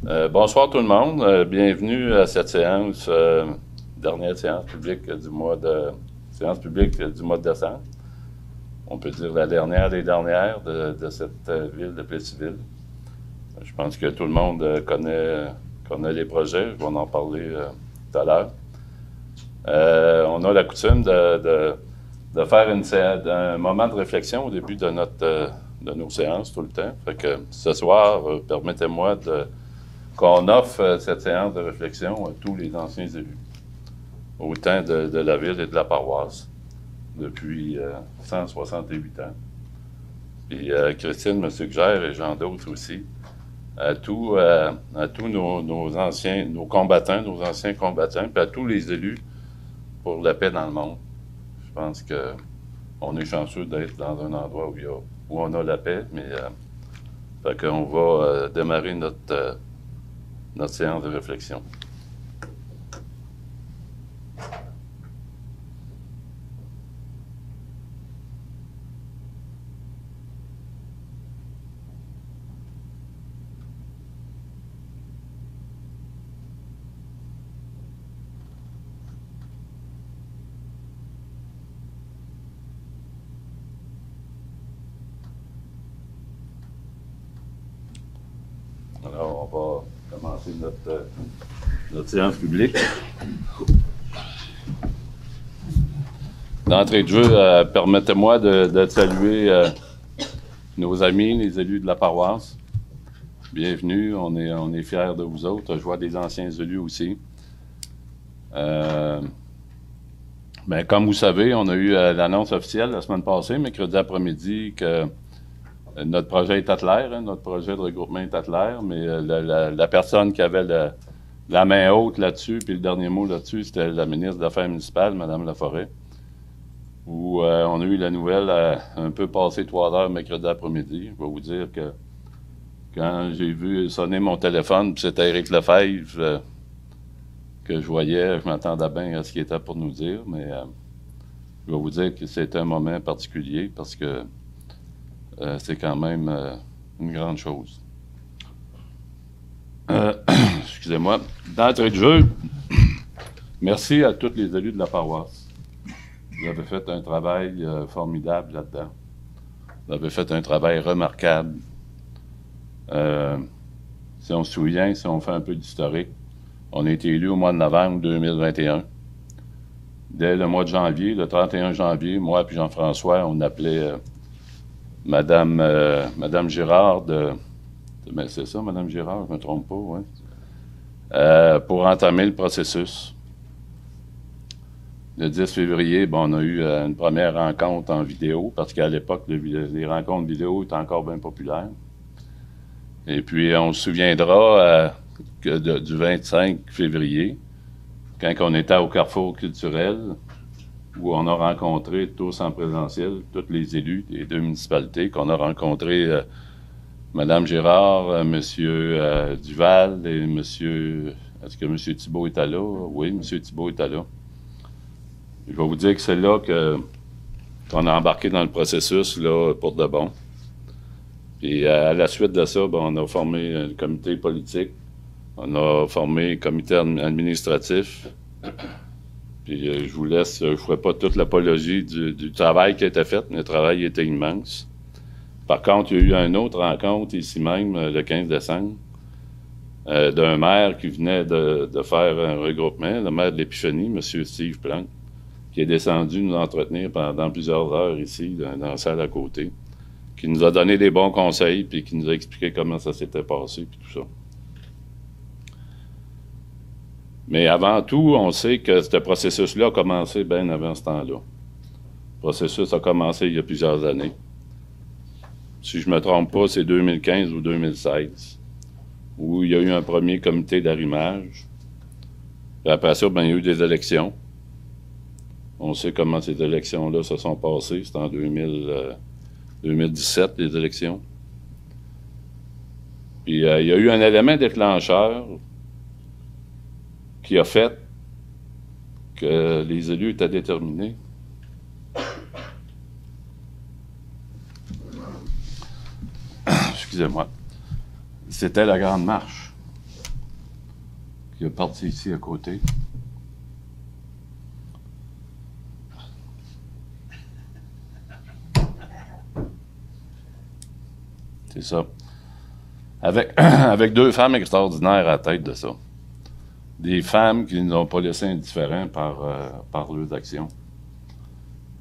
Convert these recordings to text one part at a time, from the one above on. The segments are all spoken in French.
Bonsoir tout le monde. Bienvenue à cette séance, dernière séance publique du mois de décembre. On peut dire la dernière des dernières de cette ville de Plessisville. Je pense que tout le monde connaît les projets. Je vais en parler tout à l'heure. On a la coutume de faire un moment de réflexion au début de nos séances tout le temps. Fait que ce soir, permettez-moi qu'on offre cette séance de réflexion à tous les anciens élus, autant de la ville et de la paroisse, depuis 168 ans. Puis Christine me suggère, et j'en d'autres aussi, à tous nos anciens combattants, puis à tous les élus pour la paix dans le monde. Je pense qu'on est chanceux d'être dans un endroit où on a la paix, mais fait qu'on va démarrer notre séance de réflexion. Alors, on va commencer notre séance publique. D'entrée de jeu, permettez-moi de saluer nos amis, les élus de la paroisse. Bienvenue, on est fiers de vous autres. Je vois des anciens élus aussi. Ben, comme vous savez, on a eu l'annonce officielle la semaine passée, mercredi après-midi, que notre projet est clair, notre projet de regroupement est clair, mais la personne qui avait la main haute là-dessus, puis le dernier mot là-dessus, c'était la ministre des Affaires municipales, Mme Laforêt, où on a eu la nouvelle un peu passé 3 heures mercredi après-midi. Je vais vous dire que quand j'ai vu sonner mon téléphone, puis c'était Éric Lefebvre que je voyais, je m'attendais bien à ce qu'il était pour nous dire, mais je vais vous dire que c'était un moment particulier parce que c'est quand même une grande chose. Excusez-moi. D'entrée de jeu, merci à tous les élus de la paroisse. Vous avez fait un travail formidable là-dedans. Vous avez fait un travail remarquable. Si on se souvient, si on fait un peu d'historique, on a été élus au mois de novembre 2021. Dès le mois de janvier, le 31 janvier, moi et Jean-François, on appelait Madame Girard ben c'est ça, Madame Girard, je ne me trompe pas, oui. Pour entamer le processus. Le 10 février, bon, on a eu une première rencontre en vidéo, parce qu'à l'époque, les rencontres vidéo étaient encore bien populaires. Et puis, on se souviendra du 25 février, quand on était au Carrefour culturel, où on a rencontré tous en présentiel, tous les élus des 2 municipalités, qu'on a rencontré Mme Girard, M. Duval et M. Est-ce que M. Thibault était là? Oui, M. Thibault était là. Je vais vous dire que c'est là qu'on a embarqué dans le processus là, pour de bon. Puis à la suite de ça, ben, on a formé un comité politique, on a formé un comité administratif. Puis je vous laisse, je ne ferai pas toute l'apologie du travail qui a été fait, mais le travail était immense. Par contre, il y a eu une autre rencontre ici même, le 15 décembre, d'un maire qui venait de faire un regroupement, le maire de l'Épiphanie, M. Steve Plante, qui est descendu nous entretenir pendant plusieurs heures ici, dans la salle à côté, qui nous a donné des bons conseils, puis qui nous a expliqué comment ça s'était passé, puis tout ça. Mais avant tout, on sait que ce processus-là a commencé bien avant ce temps-là. Le processus a commencé il y a plusieurs années. Si je ne me trompe pas, c'est 2015 ou 2016, où il y a eu un premier comité d'arrimage. Puis après ça, ben, il y a eu des élections. On sait comment ces élections-là se sont passées. C'était en 2017, les élections. Puis il y a eu un élément déclencheur qui a fait que les élus étaient déterminés. Excusez-moi. C'était la Grande Marche. qui est parti ici à côté. C'est ça. Avec deux femmes extraordinaires à la tête de ça. Des femmes qui ne nous ont pas laissé indifférents par leurs actions.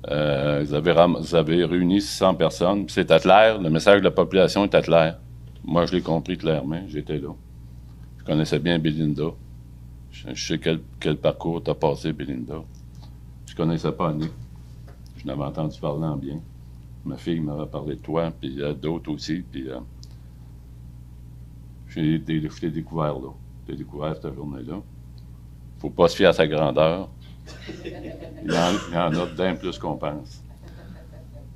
Vous avez réuni 600 personnes. C'était clair, le message de la population était clair. Moi, je l'ai compris clairement, j'étais là. Je connaissais bien Belinda. Je sais quel parcours t'as passé, Belinda. Je connaissais pas Annick. Je n'avais entendu parler en bien. Ma fille m'avait parlé de toi, puis d'autres aussi, puis je t'ai découvert là. Je t'ai découvert cette journée-là. Faut pas se fier à sa grandeur. Il y en a bien plus qu'on pense.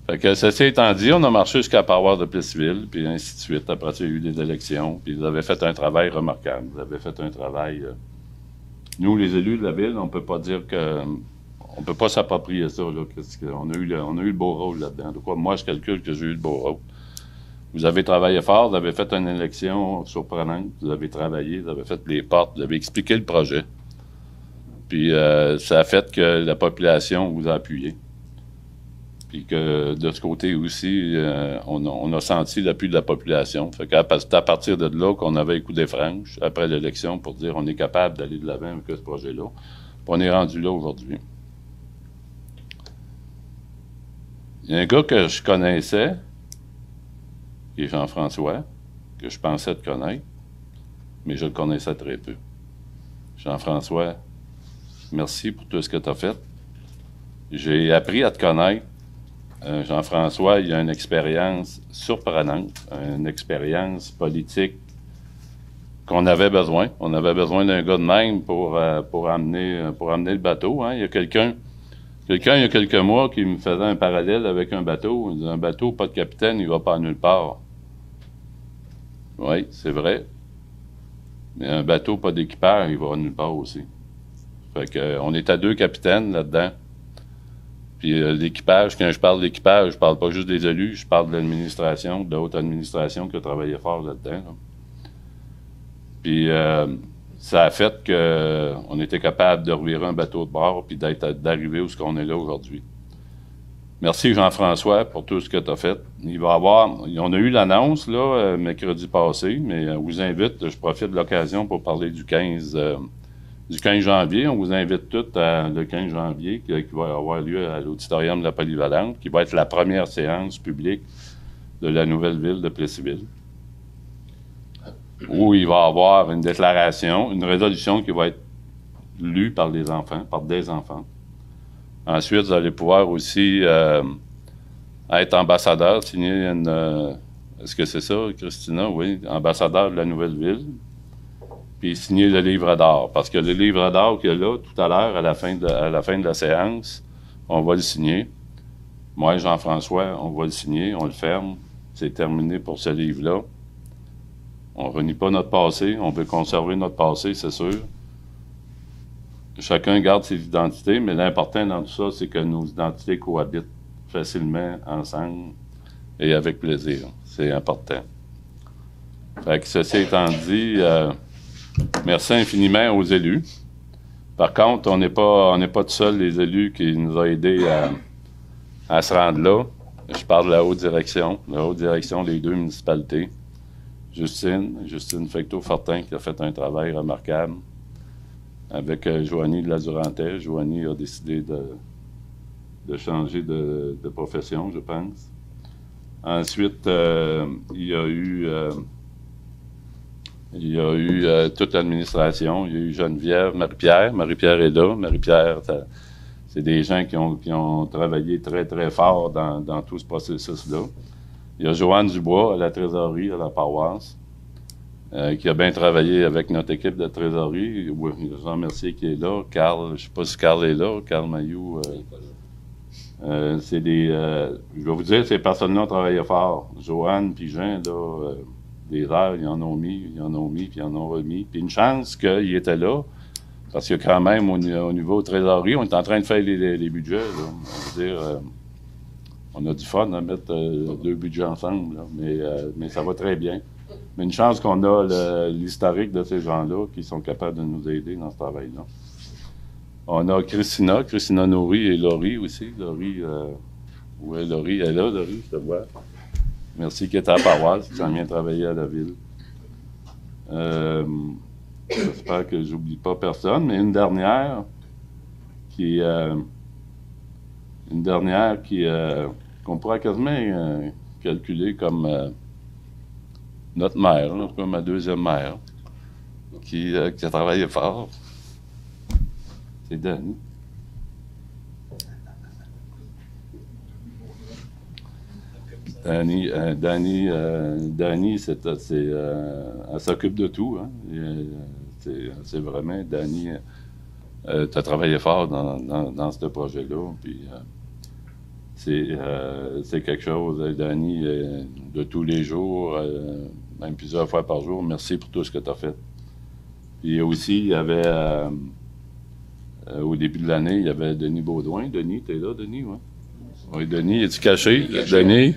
Fait que, ceci étant dit, on a marché jusqu'à la paroisse de Plessisville, puis ainsi de suite. Après ça, il y a eu des élections, puis ils avaient fait un travail remarquable. Ils avaient fait un travail... nous, les élus de la ville, on peut pas dire que... On peut pas s'approprier ça, là. On a eu le beau rôle là-dedans. De quoi, moi, je calcule que j'ai eu le beau rôle. Vous avez travaillé fort, vous avez fait une élection surprenante, vous avez travaillé, vous avez fait les portes, vous avez expliqué le projet. Puis ça a fait que la population vous a appuyé. Puis que de ce côté aussi, on a senti l'appui de la population. Fait qu'à partir de là qu'on avait écouté franches après l'élection pour dire on est capable d'aller de l'avant avec ce projet-là. Puis on est rendu là aujourd'hui. Il y a un gars que je connaissais, qui est Jean-François, que je pensais te connaître, mais je le connaissais très peu. Jean-François, merci pour tout ce que tu as fait. J'ai appris à te connaître. Jean-François, il a une expérience surprenante, une expérience politique qu'on avait besoin. On avait besoin d'un gars de même pour amener le bateau. Hein. Il y a quelqu'un, il y a quelques mois, qui me faisait un parallèle avec un bateau. Il disait, un bateau, pas de capitaine, il va pas nulle part. Oui, c'est vrai. Mais un bateau, pas d'équipage, il va nulle part aussi. Fait que, on est à 2 capitaines là-dedans. Puis l'équipage, quand je parle d'équipage, je parle pas juste des élus, je parle de l'administration, de la haute administration qui a travaillé fort là-dedans. Là. Puis ça a fait qu'on était capable de revirer un bateau de bord puis d'arriver où on est là aujourd'hui. Merci Jean-François pour tout ce que tu as fait. On a eu l'annonce là mercredi passé, mais on vous invite, je profite de l'occasion pour parler du 15 janvier. On vous invite tous le 15 janvier qui va avoir lieu à l'auditorium de la Polyvalente, qui va être la première séance publique de la nouvelle ville de Plessisville, où il va y avoir une déclaration, une résolution qui va être lue par des enfants. Ensuite, vous allez pouvoir aussi être ambassadeur, signer une... est-ce que c'est ça, Christina? Oui, ambassadeur de la nouvelle ville. Puis signer le livre d'or. Parce que le livre d'or qu'il y a là, tout à l'heure, à la fin de la séance, on va le signer. Moi et Jean-François, on va le signer, on le ferme. C'est terminé pour ce livre-là. On ne renie pas notre passé, on veut conserver notre passé, c'est sûr. Chacun garde ses identités, mais l'important dans tout ça, c'est que nos identités cohabitent facilement ensemble et avec plaisir. C'est important. Fait que ceci étant dit, merci infiniment aux élus. Par contre, on n'est pas tout seul, les élus, qui nous ont aidés à se rendre là. Je parle de la haute direction des 2 municipalités. Justine Fecteau-Fortin, qui a fait un travail remarquable avec Joanie de la Durantais. Joanie a décidé de changer de profession, je pense. Ensuite, il y a eu toute l'administration. Il y a eu Geneviève, Marie-Pierre. Marie-Pierre est là. Marie-Pierre, c'est des gens qui ont travaillé très, très fort dans tout ce processus-là. Il y a Joanne Dubois à la trésorerie, à la paroisse, qui a bien travaillé avec notre équipe de trésorerie. Jean Mercier qui est là. Carl, je ne sais pas si Carl est là. Carl Mailloux. Je vais vous dire, ces personnes-là ont travaillé fort. Joanne puis Jean, là, des heures, ils en ont mis, puis ils en ont remis. Puis une chance qu'ils étaient là, parce que quand même, au niveau trésorerie, on est en train de faire les budgets. Là. On veut dire, on a du fun à mettre 2 budgets ensemble, là, mais ça va très bien. Mais une chance qu'on a l'historique de ces gens-là qui sont capables de nous aider dans ce travail-là. On a Christina Nourri et Laurie aussi. Laurie, oui, Laurie est là, Laurie, je te vois. Merci qui est à la paroisse, qui s'en vient travailler à la ville. J'espère que j'oublie pas personne, mais une dernière qu'on pourrait quasiment calculer comme notre mère, là, comme ma deuxième mère, qui a travaillé fort. C'est Dani. Dani, elle s'occupe de tout. Hein. C'est vraiment, Dani, tu as travaillé fort dans ce projet-là. Puis c'est quelque chose, Dani, de tous les jours, même plusieurs fois par jour. Merci pour tout ce que tu as fait. Puis aussi, il y avait, au début de l'année, il y avait Denis Baudouin. Denis, tu es là, Denis? Ouais. Oui, Denis, es-tu caché? Denis?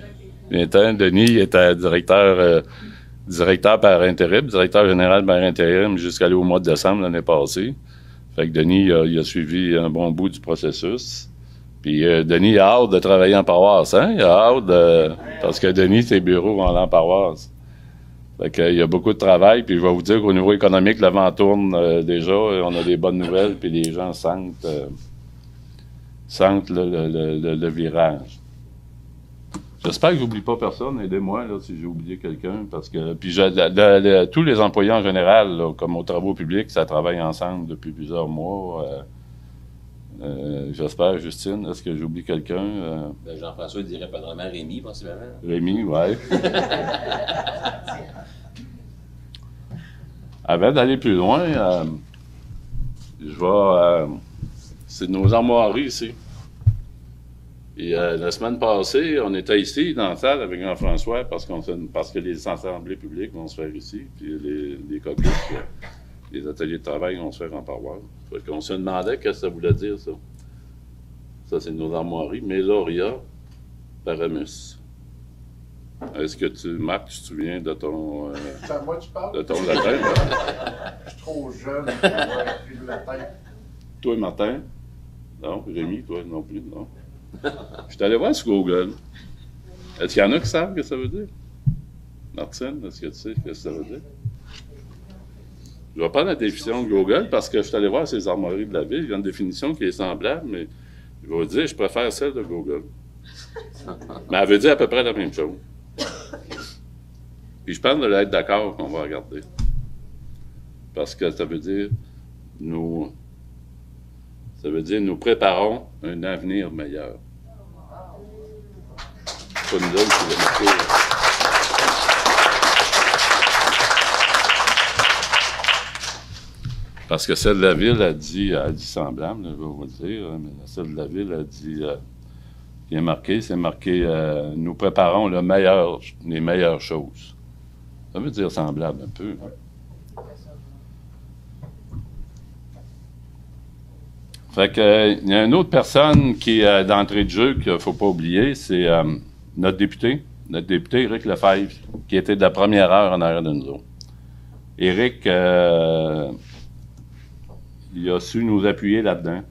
Denis était directeur par intérim, directeur général par intérim jusqu'à au mois de décembre l'année passée. Fait que Denis, il a suivi un bon bout du processus. Puis Denis a hâte de travailler en paroisse, hein? Il a hâte parce que Denis, ses bureaux vont aller en paroisse. Fait que, il y a beaucoup de travail. Puis je vais vous dire qu'au niveau économique, le vent tourne déjà. On a des bonnes nouvelles, puis les gens sentent le virage. J'espère que j'oublie pas personne. Aidez-moi là, si j'ai oublié quelqu'un. Parce que puis tous les employés en général, là, comme aux travaux publics, ça travaille ensemble depuis plusieurs mois. J'espère, Justine, est-ce que j'oublie quelqu'un? Jean-François dirait probablement Rémi, possiblement. Rémi, oui. Avant d'aller plus loin, c'est nos armoiries ici. Et la semaine passée, on était ici dans la salle avec Jean-François parce que les assemblées publiques vont se faire ici, puis les caucus, les ateliers de travail vont se faire en paroisse. Fait qu'on se demandait qu'est-ce que ça voulait dire, ça. Ça, c'est nos armoiries. Méloria Paramus. Est-ce que Marc, tu te souviens de ton... C'est à moi que tu parles? De ton latin? Je suis trop jeune pour avoir appris le latin. Toi, Martin? Non. Rémi, toi non plus, non. Je suis allé voir sur Google. Est-ce qu'il y en a qui savent ce que ça veut dire? Martine, est-ce que tu sais ce que ça veut dire? Je vais prendre la définition de Google parce que je suis allé voir ces armoiries de la ville. Il y a une définition qui est semblable, mais je vais vous dire, je préfère celle de Google. Mais elle veut dire à peu près la même chose. Puis je pense de l'être d'accord qu'on va regarder. Parce que ça veut dire nous préparons un avenir meilleur. C'est pas une nouvelle qui va marquer. Parce que celle de la ville a dit semblable, je vais vous le dire, mais celle de la ville a dit, qui est marqué, c'est marqué nous préparons les meilleures choses. Ça veut dire semblable un peu. Hein? Fait que, il y a une autre personne qui est d'entrée de jeu qu'il ne faut pas oublier, c'est notre député Éric Lefebvre, qui était de la première heure en arrière de nous autres. Éric, il a su nous appuyer là-dedans.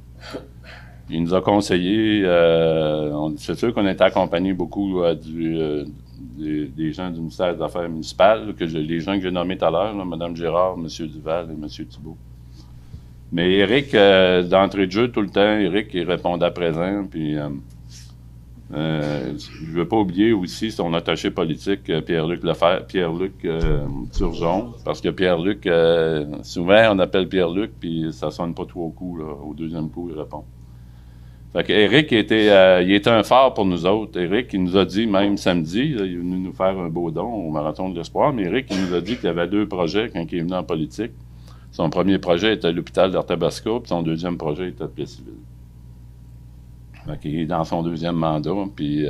Il nous a conseillé, c'est sûr qu'on était accompagné beaucoup des gens du ministère des Affaires municipales, les gens que j'ai nommés tout à l'heure, Mme Girard, M. Duval et M. Thibault. Mais Éric, d'entrée de jeu, tout le temps, Éric, il répondait à présent, puis je ne veux pas oublier aussi son attaché politique, Pierre-Luc Turgeon, parce que Pierre-Luc, souvent on appelle Pierre-Luc, puis ça sonne pas trop au coup, là, au deuxième coup, il répond. Fait que Éric il était un phare pour nous autres. Éric, il nous a dit, même samedi, là, il est venu nous faire un beau don au Marathon de l'Espoir, mais Éric, il nous a dit qu'il y avait 2 projets quand il est venu en politique. Son premier projet était l'hôpital d'Arthabasca, puis son deuxième projet était de Plessisville. Fait qu'il est dans son deuxième mandat, puis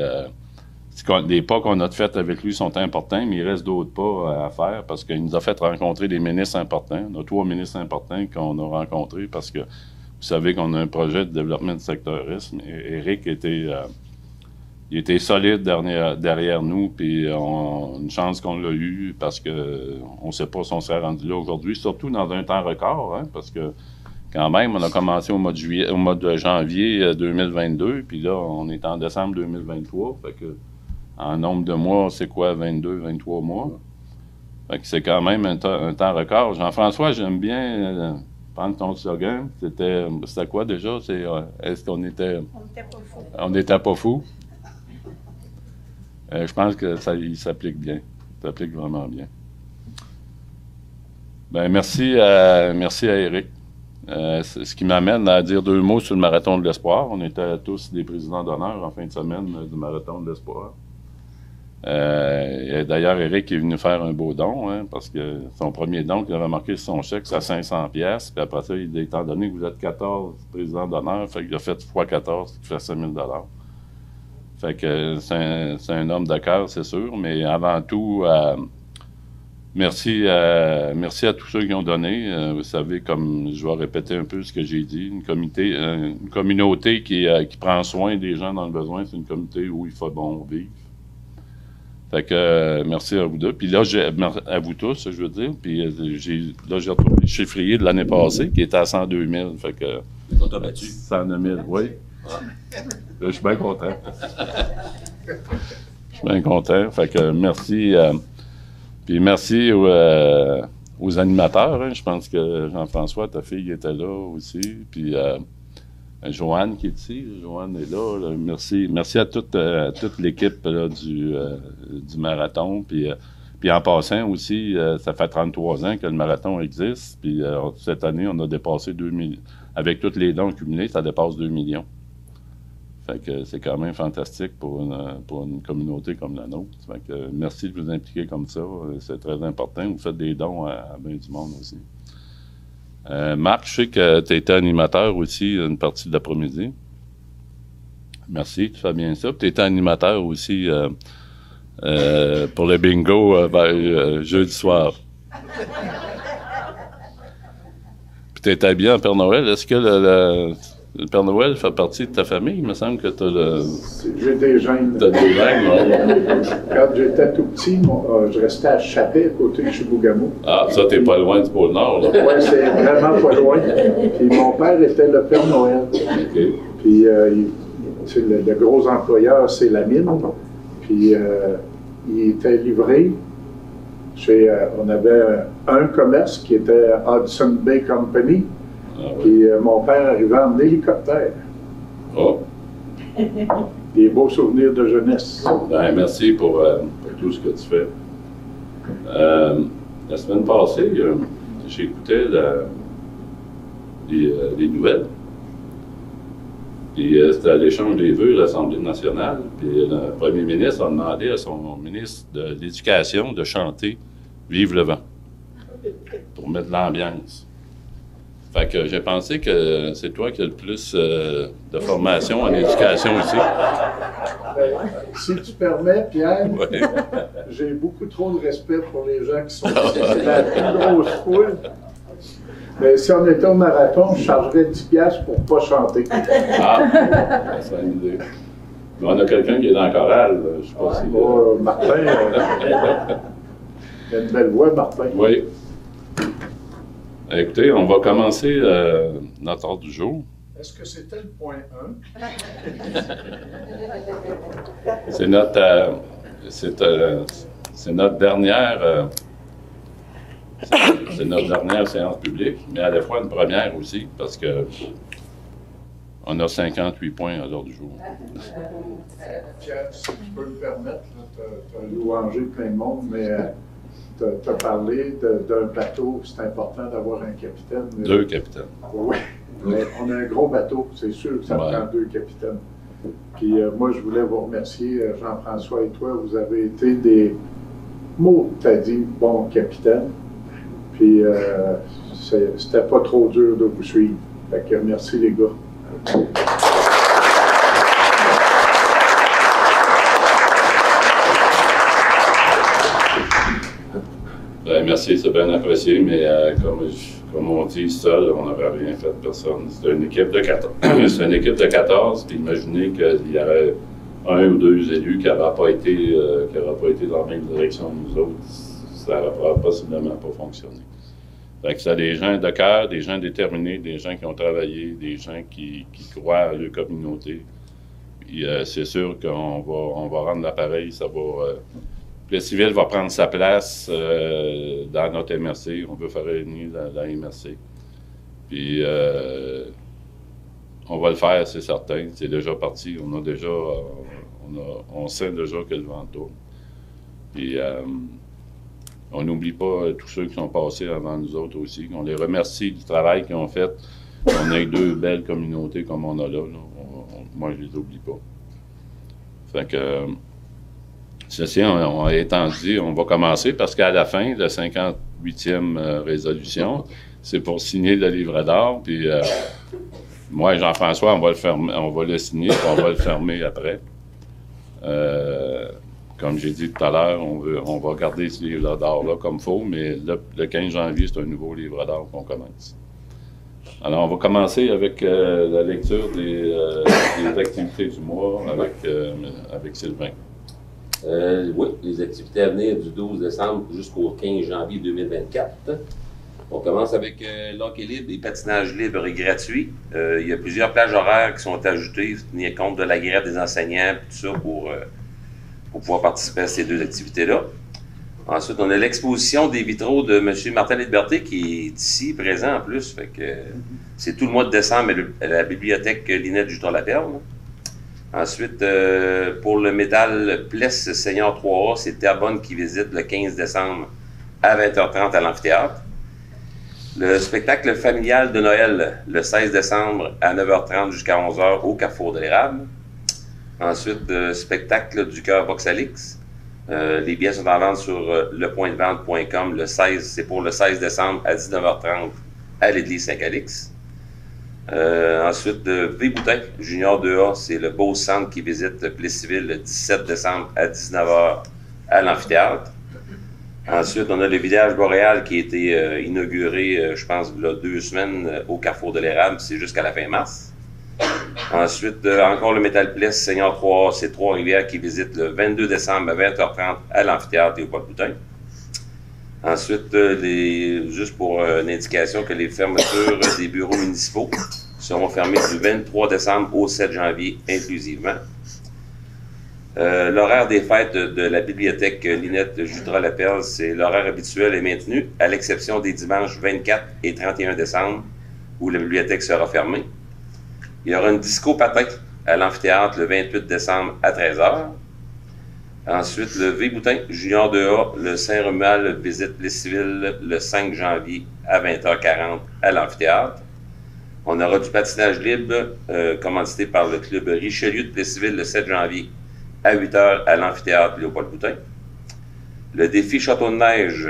les pas qu'on a fait avec lui sont importants, mais il reste d'autres pas à faire parce qu'il nous a fait rencontrer des ministres importants. On a 3 ministres importants qu'on a rencontrés parce que vous savez qu'on a un projet de développement du secteurisme. Éric était il était solide derrière nous, puis une chance qu'on l'a eu parce que on ne sait pas si on serait rendu là aujourd'hui, surtout dans un temps record, hein, parce que quand même, on a commencé au mois de janvier 2022, puis là, on est en décembre 2023, fait que en nombre de mois, c'est quoi, 22, 23 mois? Fait que c'est quand même un temps record. Jean-François, j'aime bien prendre ton slogan. C'était quoi déjà? Est-ce qu'on était... On n'était pas fous. On n'était pas fous. Je pense que il s'applique bien. Il s'applique vraiment bien. Ben merci à Éric. Ce qui m'amène à dire 2 mots sur le Marathon de l'Espoir. On était tous des présidents d'honneur en fin de semaine du Marathon de l'Espoir. D'ailleurs, Éric est venu faire un beau don, hein, parce que son premier don qu'il avait marqué sur son chèque, c'est à 500$. Puis après ça, il dit, étant donné que vous êtes 14 présidents d'honneur, fait qu'il a fait x 14, qui fait 5 000$. Fait que c'est un homme de cœur, c'est sûr, mais avant tout, merci à tous ceux qui ont donné. Vous savez, comme je vais répéter un peu ce que j'ai dit, une communauté qui prend soin des gens dans le besoin, c'est une communauté où il faut bon vivre. Fait que merci à vous deux. Puis là, à vous tous, je veux dire. Puis j'ai retrouvé le chiffrier de l'année passée qui était à 102 000. Fait que. On t'a battu. 109 000, oui. Ah. Là, je suis bien content. Je suis bien content. Fait que merci. Puis merci aux animateurs. Hein. Je pense que Jean-François, ta fille, était là aussi. Puis Joanne qui est ici. Joanne est là. Merci à toute l'équipe du marathon. Puis en passant aussi, ça fait 33 ans que le marathon existe. Puis cette année, on a dépassé 2 millions. Avec tous les dons cumulés, ça dépasse 2 millions. Fait que c'est quand même fantastique pour une communauté comme la nôtre. Fait que merci de vous impliquer comme ça. C'est très important. Vous faites des dons à bien du monde aussi. Marc, je sais que tu as été animateur aussi une partie de l'après-midi. Merci, tu fais bien ça. Tu étais animateur aussi pour le bingo jeudi soir. Puis tu étais habillé en Père Noël. Est-ce que le Père Noël fait partie de ta famille? Il me semble que tu as le... J'ai des gènes. Tu as des gènes, oui. Quand j'étais tout petit, je restais à Chapet, à côté de Chibougamau. Ah, ça, t'es pas loin du pôle Nord, là. Oui, c'est vraiment pas loin. Puis mon père était le Père Noël. OK. Puis le gros employeur, c'est la mine. Puis il était livré. On avait un commerce qui était Hudson Bay Company. Ah, oui. Puis mon père arrivait en hélicoptère. Oh. Des beaux souvenirs de jeunesse. Ben, merci pour tout ce que tu fais. La semaine passée, j'écoutais les nouvelles. Puis c'était à l'échange des vœux de l'Assemblée nationale. Puis le premier ministre a demandé à son ministre de l'Éducation de chanter « Vive le vent » pour mettre l'ambiance. Fait que j'ai pensé que c'est toi qui as le plus de formation en éducation aussi. Si tu permets, Pierre, Ouais. j'ai beaucoup trop de respect pour les gens qui sont ici. C'est la plus grosse foule. Mais si on était au marathon, je chargerais 10$ pour ne pas chanter. Ah, c'est une idée. Mais on a quelqu'un qui est dans la chorale, je sais pas si... Martin, il a une belle voix, Martin. Oui. Écoutez, on va commencer notre ordre du jour. Est-ce que c'était le point 1? C'est notre dernière séance publique, mais à la fois une première aussi, parce que on a 58 points à l'ordre du jour. Pierre, si tu peux me permettre, tu as louangé plein de monde, mais tu as parlé d'un bateau, c'est important d'avoir un capitaine. 2 capitaines. Oui, mais on a un gros bateau, c'est sûr que ça prend 2 capitaines. Puis moi, je voulais vous remercier, Jean-François et toi, vous avez été des mots, t'as dit, bons capitaines. Puis c'était pas trop dur de vous suivre. Fait que merci les gars. Ben, merci, c'est bien apprécié, mais comme on dit, seul, on n'aurait rien fait de personne. C'est une équipe de 14. C'est une équipe de 14, puis imaginez qu'il y aurait un ou deux élus qui n'auraient pas été dans la même direction que nous autres, ça n'aurait possiblement pas fonctionné. Fait que c'est des gens de cœur, des gens déterminés, des gens qui ont travaillé, des gens qui croient à leur communauté. Puis c'est sûr qu'on va rendre l'appareil, ça va... Plessisville va prendre sa place dans notre MRC. On veut faire réunir la MRC. Puis on va le faire, c'est certain. C'est déjà parti. On sait déjà que le vent tourne. Puis on n'oublie pas tous ceux qui sont passés avant nous autres aussi. On les remercie du travail qu'ils ont fait. On a deux belles communautés comme on a là. Moi, je les oublie pas. Fait que... Ceci étant dit, on va commencer parce qu'à la fin, la 58e résolution, c'est pour signer le livre d'or. Puis moi et Jean-François, on va le signer, puis on va le fermer après. Comme j'ai dit tout à l'heure, on va garder ce livre d'or-là comme il faut, mais le 15 janvier, c'est un nouveau livre d'or qu'on commence. Alors, on va commencer avec la lecture des activités du mois avec Sylvain. Oui, les activités à venir du 12 décembre jusqu'au 15 janvier 2024. On commence avec l'hockey libre et patinage libre et gratuit. Il y a plusieurs plages horaires qui sont ajoutées, tenir compte de la grève des enseignants et tout ça pour pouvoir participer à ces deux activités-là. Ensuite, on a l'exposition des vitraux de M. Martin Liberté qui est ici, présent en plus. Fait que c'est tout le mois de décembre à la bibliothèque Linette Jutra-Laperle. Ensuite, pour le métal Pless Senior 3A, c'est Terrebonne qui visite le 15 décembre à 20h30 à l'amphithéâtre. Le spectacle familial de Noël, le 16 décembre à 9h30 jusqu'à 11h au Carrefour de l'Érable. Ensuite, spectacle du Cœur Voxalix. Les billets sont en vente sur lepointdevente.com. C'est pour le 16 décembre à 19h30 à l'église Saint-Calix. Ensuite, V-Boutin, Junior 2A, c'est le beau centre qui visite Plessisville le 17 décembre à 19h à l'amphithéâtre. Ensuite, on a le village boréal qui a été inauguré, je pense, il y a 2 semaines au Carrefour de l'Érable, c'est jusqu'à la fin mars. Ensuite, encore le Métal Pless Senior 3A, c'est Trois-Rivières qui visite le 22 décembre à 20h30 à l'amphithéâtre Léopold-Boutin. Ensuite, juste pour une indication que les fermetures des bureaux municipaux seront fermées du 23 décembre au 7 janvier inclusivement. L'horaire des fêtes de la bibliothèque Linette Jutra-Laperle, c'est l'horaire habituel est maintenu, à l'exception des dimanches 24 et 31 décembre, où la bibliothèque sera fermée. Il y aura une disco patin à l'amphithéâtre le 28 décembre à 13h. Ensuite, le V-Boutin Junior 2A, le Saint-Romuald visite Plessisville le 5 janvier à 20h40 à l'amphithéâtre. On aura du patinage libre commandité par le club Richelieu de Plessisville le 7 janvier à 8h à l'amphithéâtre Léopold-Boutin. Le défi Château de neige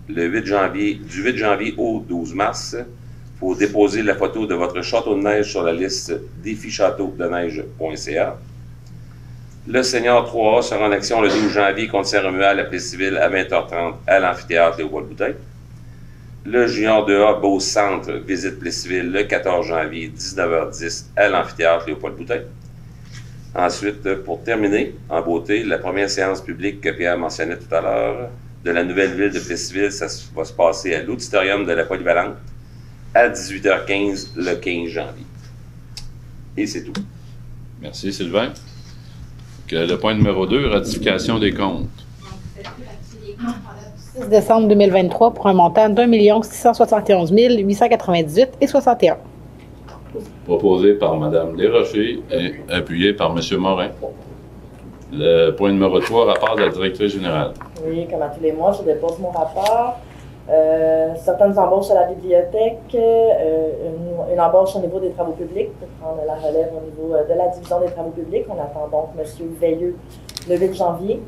du 8 janvier au 12 mars. Il faut déposer la photo de votre château de neige sur la liste défichâteaudeneige.ca. Le Senior 3A sera en action le 12 janvier contre Saint-Romuald à Plessisville à 20h30 à l'amphithéâtre Léopold-Boutin. Le Junior 2A Beau Centre visite Plessisville le 14 janvier 19h10 à l'amphithéâtre Léopold-Boutin. Ensuite, pour terminer, en beauté, la première séance publique que Pierre mentionnait tout à l'heure de la nouvelle ville de Plessisville, ça va se passer à l'auditorium de la Polyvalente à 18h15 le 15 janvier. Et c'est tout. Merci Sylvain. Le point numéro 2, ratification des comptes. 6 décembre 2023 pour un montant d'1 671 898 et 61. Proposé par Mme Desrochers et appuyé par M. Morin. Le point numéro 3, rapport de la directrice générale. Oui, comme à tous les mois, je dépose mon rapport. Certaines embauches à la bibliothèque, une embauche au niveau des travaux publics pour prendre la relève au niveau de la division des travaux publics. On attend donc M. Veilleux le 8 janvier.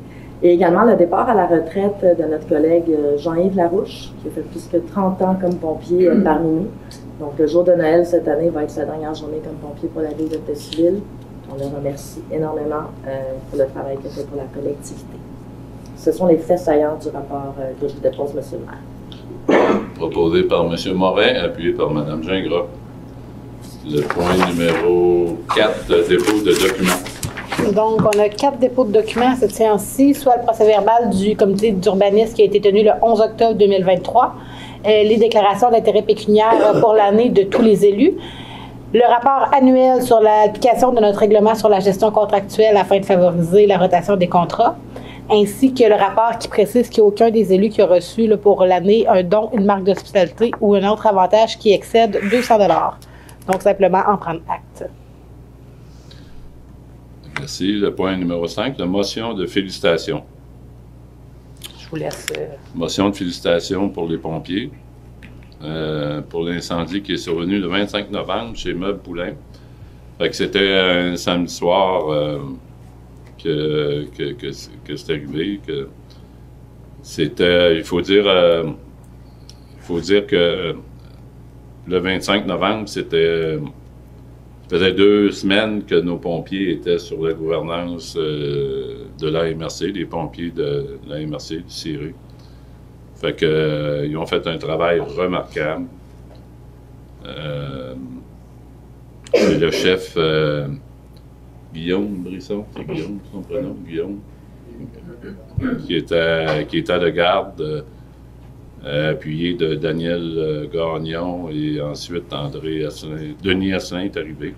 Et également le départ à la retraite de notre collègue Jean-Yves Larouche, qui a fait plus que 30 ans comme pompier parmi nous. Donc le jour de Noël cette année va être sa dernière journée comme pompier pour la ville de Plessisville. On le remercie énormément pour le travail qu'il a fait pour la collectivité. Ce sont les faits saillants du rapport que je vous dépose, M. le maire. Proposé par M. Morin, appuyé par Mme Gingras. Le point numéro 4, dépôt de documents. Donc, on a 4 dépôts de documents à cette séance-ci, soit le procès-verbal du comité d'urbanisme qui a été tenu le 11 octobre 2023, les déclarations d'intérêt pécuniaire pour l'année de tous les élus, le rapport annuel sur l'application de notre règlement sur la gestion contractuelle afin de favoriser la rotation des contrats, ainsi que le rapport qui précise qu'il n'y a aucun des élus qui a reçu pour l'année un don, une marque d'hospitalité ou un autre avantage qui excède 200 $. Donc, simplement en prendre acte. Merci. Le point numéro 5, la motion de félicitations. Je vous laisse... Motion de félicitations pour les pompiers. Pour l'incendie qui est survenu le 25 novembre chez Meubles Poulain. Fait que c'était un samedi soir que c'est arrivé. Que c'était, il faut dire que le 25 novembre, ça faisait 2 semaines que nos pompiers étaient sur la gouvernance de l'AMRC, les pompiers de l'AMRC du Ciré. Fait que, ils ont fait un travail remarquable. C'est le chef Guillaume Brisson, c'est Guillaume son prénom, Guillaume, qui était de garde, appuyé de Daniel Gagnon et ensuite Denis Asselin est arrivé.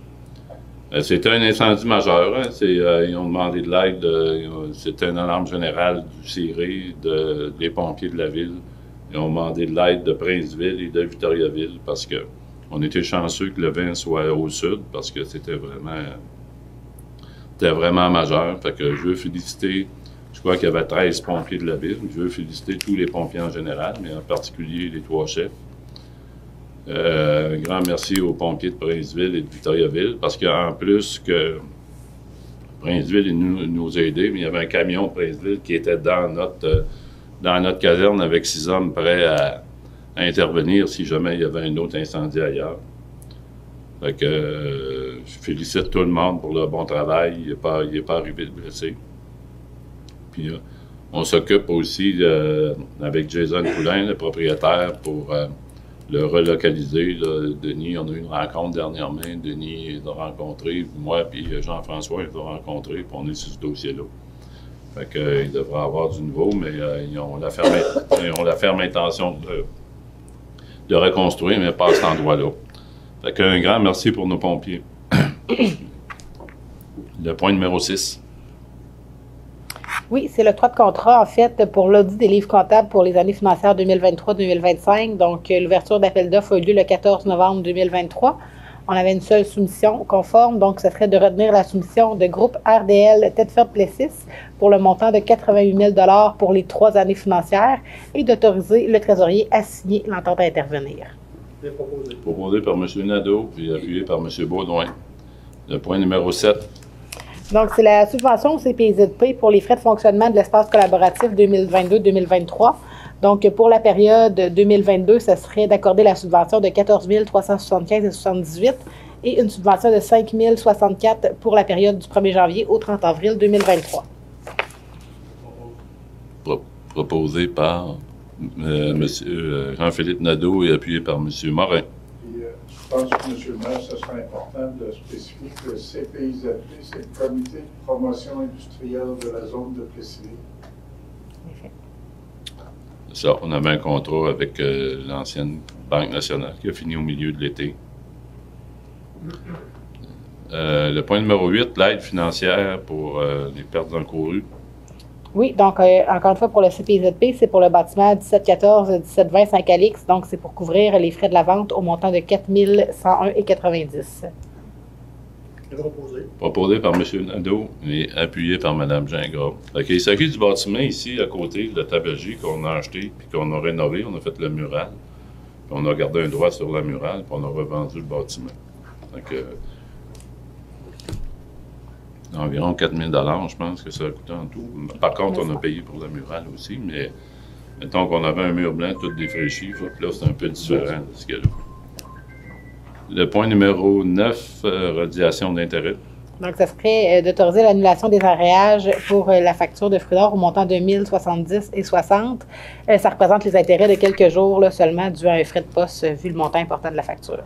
C'était un incendie majeur. Hein. Ils ont demandé de l'aide. C'était une alarme générale du Ciré, des pompiers de la ville. Ils ont demandé de l'aide de Princeville et de Victoriaville parce qu'on était chanceux que le vent soit au sud parce que c'était vraiment majeur. Fait que je veux féliciter, je crois qu'il y avait 13 pompiers de la ville. Je veux féliciter tous les pompiers en général, mais en particulier les 3 chefs. Un grand merci aux pompiers de Princeville et de Victoriaville, parce qu'en plus que Princeville nous a aidés, mais il y avait un camion de Princeville qui était dans notre caserne avec 6 hommes prêts à intervenir si jamais il y avait un autre incendie ailleurs. Fait que je félicite tout le monde pour le bon travail. Il n'est pas arrivé de blessé. Puis on s'occupe aussi avec Jason Poulain, le propriétaire, pour le relocaliser. Là. Denis, on a eu une rencontre dernièrement. Denis l'a rencontré, moi puis Jean-François l'a rencontré, puis on est sur ce dossier-là. Fait qu'il devrait avoir du nouveau, mais ils ont la ferme intention de reconstruire, mais pas à cet endroit-là. Fait qu'un grand merci pour nos pompiers. Le point numéro 6. Oui, c'est l'octroi de contrat, en fait, pour l'audit des livres comptables pour les années financières 2023-2025. Donc, l'ouverture d'appel d'offres a eu lieu le 14 novembre 2023. On avait une seule soumission conforme, donc ce serait de retenir la soumission de groupe RDL Tedford-Plessis pour le montant de 88 000 $ pour les 3 années financières et d'autoriser le trésorier à signer l'entente à intervenir. Proposé par M. Nadeau et appuyé par M. Baudouin. Le point numéro 7. Donc, c'est la subvention au CPIZP pour les frais de fonctionnement de l'espace collaboratif 2022-2023. Donc, pour la période 2022, ce serait d'accorder la subvention de 14 375,78 et une subvention de 5 064 pour la période du 1er janvier au 30 avril 2023. Proposé par M. Jean-Philippe Nadeau et appuyé par M. Morin. Je pense que, M. le maire, ce sera important de spécifier que le CPIZP, c'est le Comité de promotion industrielle de la zone de Plessisville. Ça, on avait un contrat avec l'ancienne Banque nationale qui a fini au milieu de l'été. Le point numéro 8, l'aide financière pour les pertes encourues. Oui, donc encore une fois, pour le CPZP, c'est pour le bâtiment 1714, 1720 Saint-Calix. Donc, c'est pour couvrir les frais de la vente au montant de 4 101,90 $. Proposé par M. Nadeau et appuyé par Mme Gingras. Il s'agit du bâtiment ici, à côté de la tabagie qu'on a acheté puis qu'on a rénové. On a fait le mural. Puis on a gardé un droit sur la murale puis on a revendu le bâtiment. Donc, environ 4 000 $, je pense que ça a coûté en tout. Par contre, on a payé pour la murale aussi, mais mettons qu'on avait un mur blanc tout défraîchi, là, c'est un peu différent de ce qu'il y a là. Le point numéro 9, radiation d'intérêt. Donc, ça serait d'autoriser l'annulation des arréages pour la facture de fruits d'or au montant de 1 070,60 $. Ça représente les intérêts de quelques jours là, seulement dû à un frais de poste vu le montant important de la facture.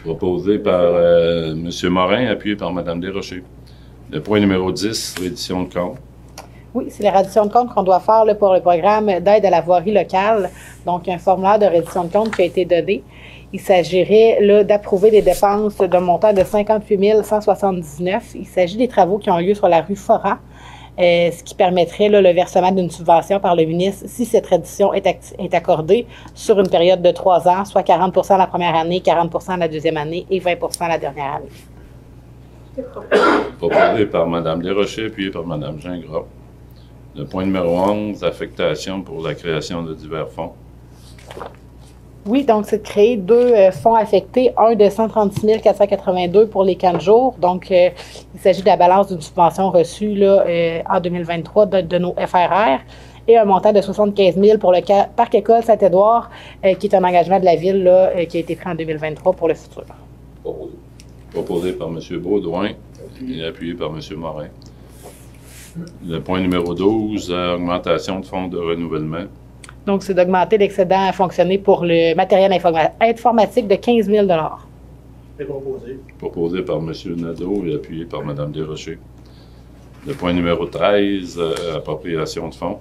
Proposé par M. Morin, appuyé par Mme Desrochers. Le point numéro 10, reddition de compte. Oui, c'est la reddition de compte qu'on doit faire là, pour le programme d'aide à la voirie locale. Donc, un formulaire de reddition de compte qui a été donné. Il s'agirait là d'approuver des dépenses d'un montant de 58 179. Il s'agit des travaux qui ont lieu sur la rue Forat, ce qui permettrait là, le versement d'une subvention par le ministre si cette reddition est accordée sur une période de 3 ans, soit 40 la première année, 40 la deuxième année et 20 la dernière année. Proposé par Mme Desrochers, appuyé par Mme Gingras. Le point numéro 11, affectation pour la création de divers fonds. Oui, donc c'est de créer 2 fonds affectés, un de 136 482 pour les 15 jours. Donc, il s'agit de la balance d'une subvention reçue là, en 2023 de nos FRR et un montant de 75 000 pour le Parc École Saint-Édouard, qui est un engagement de la Ville là, qui a été pris en 2023 pour le futur. Proposé par M. Baudouin et appuyé par M. Morin. Le point numéro 12, augmentation de fonds de renouvellement. Donc, c'est d'augmenter l'excédent à fonctionner pour le matériel informatique de 15 000 C'est proposé. Proposé par M. Nadeau et appuyé par Mme Desrochers. Le point numéro 13, appropriation de fonds.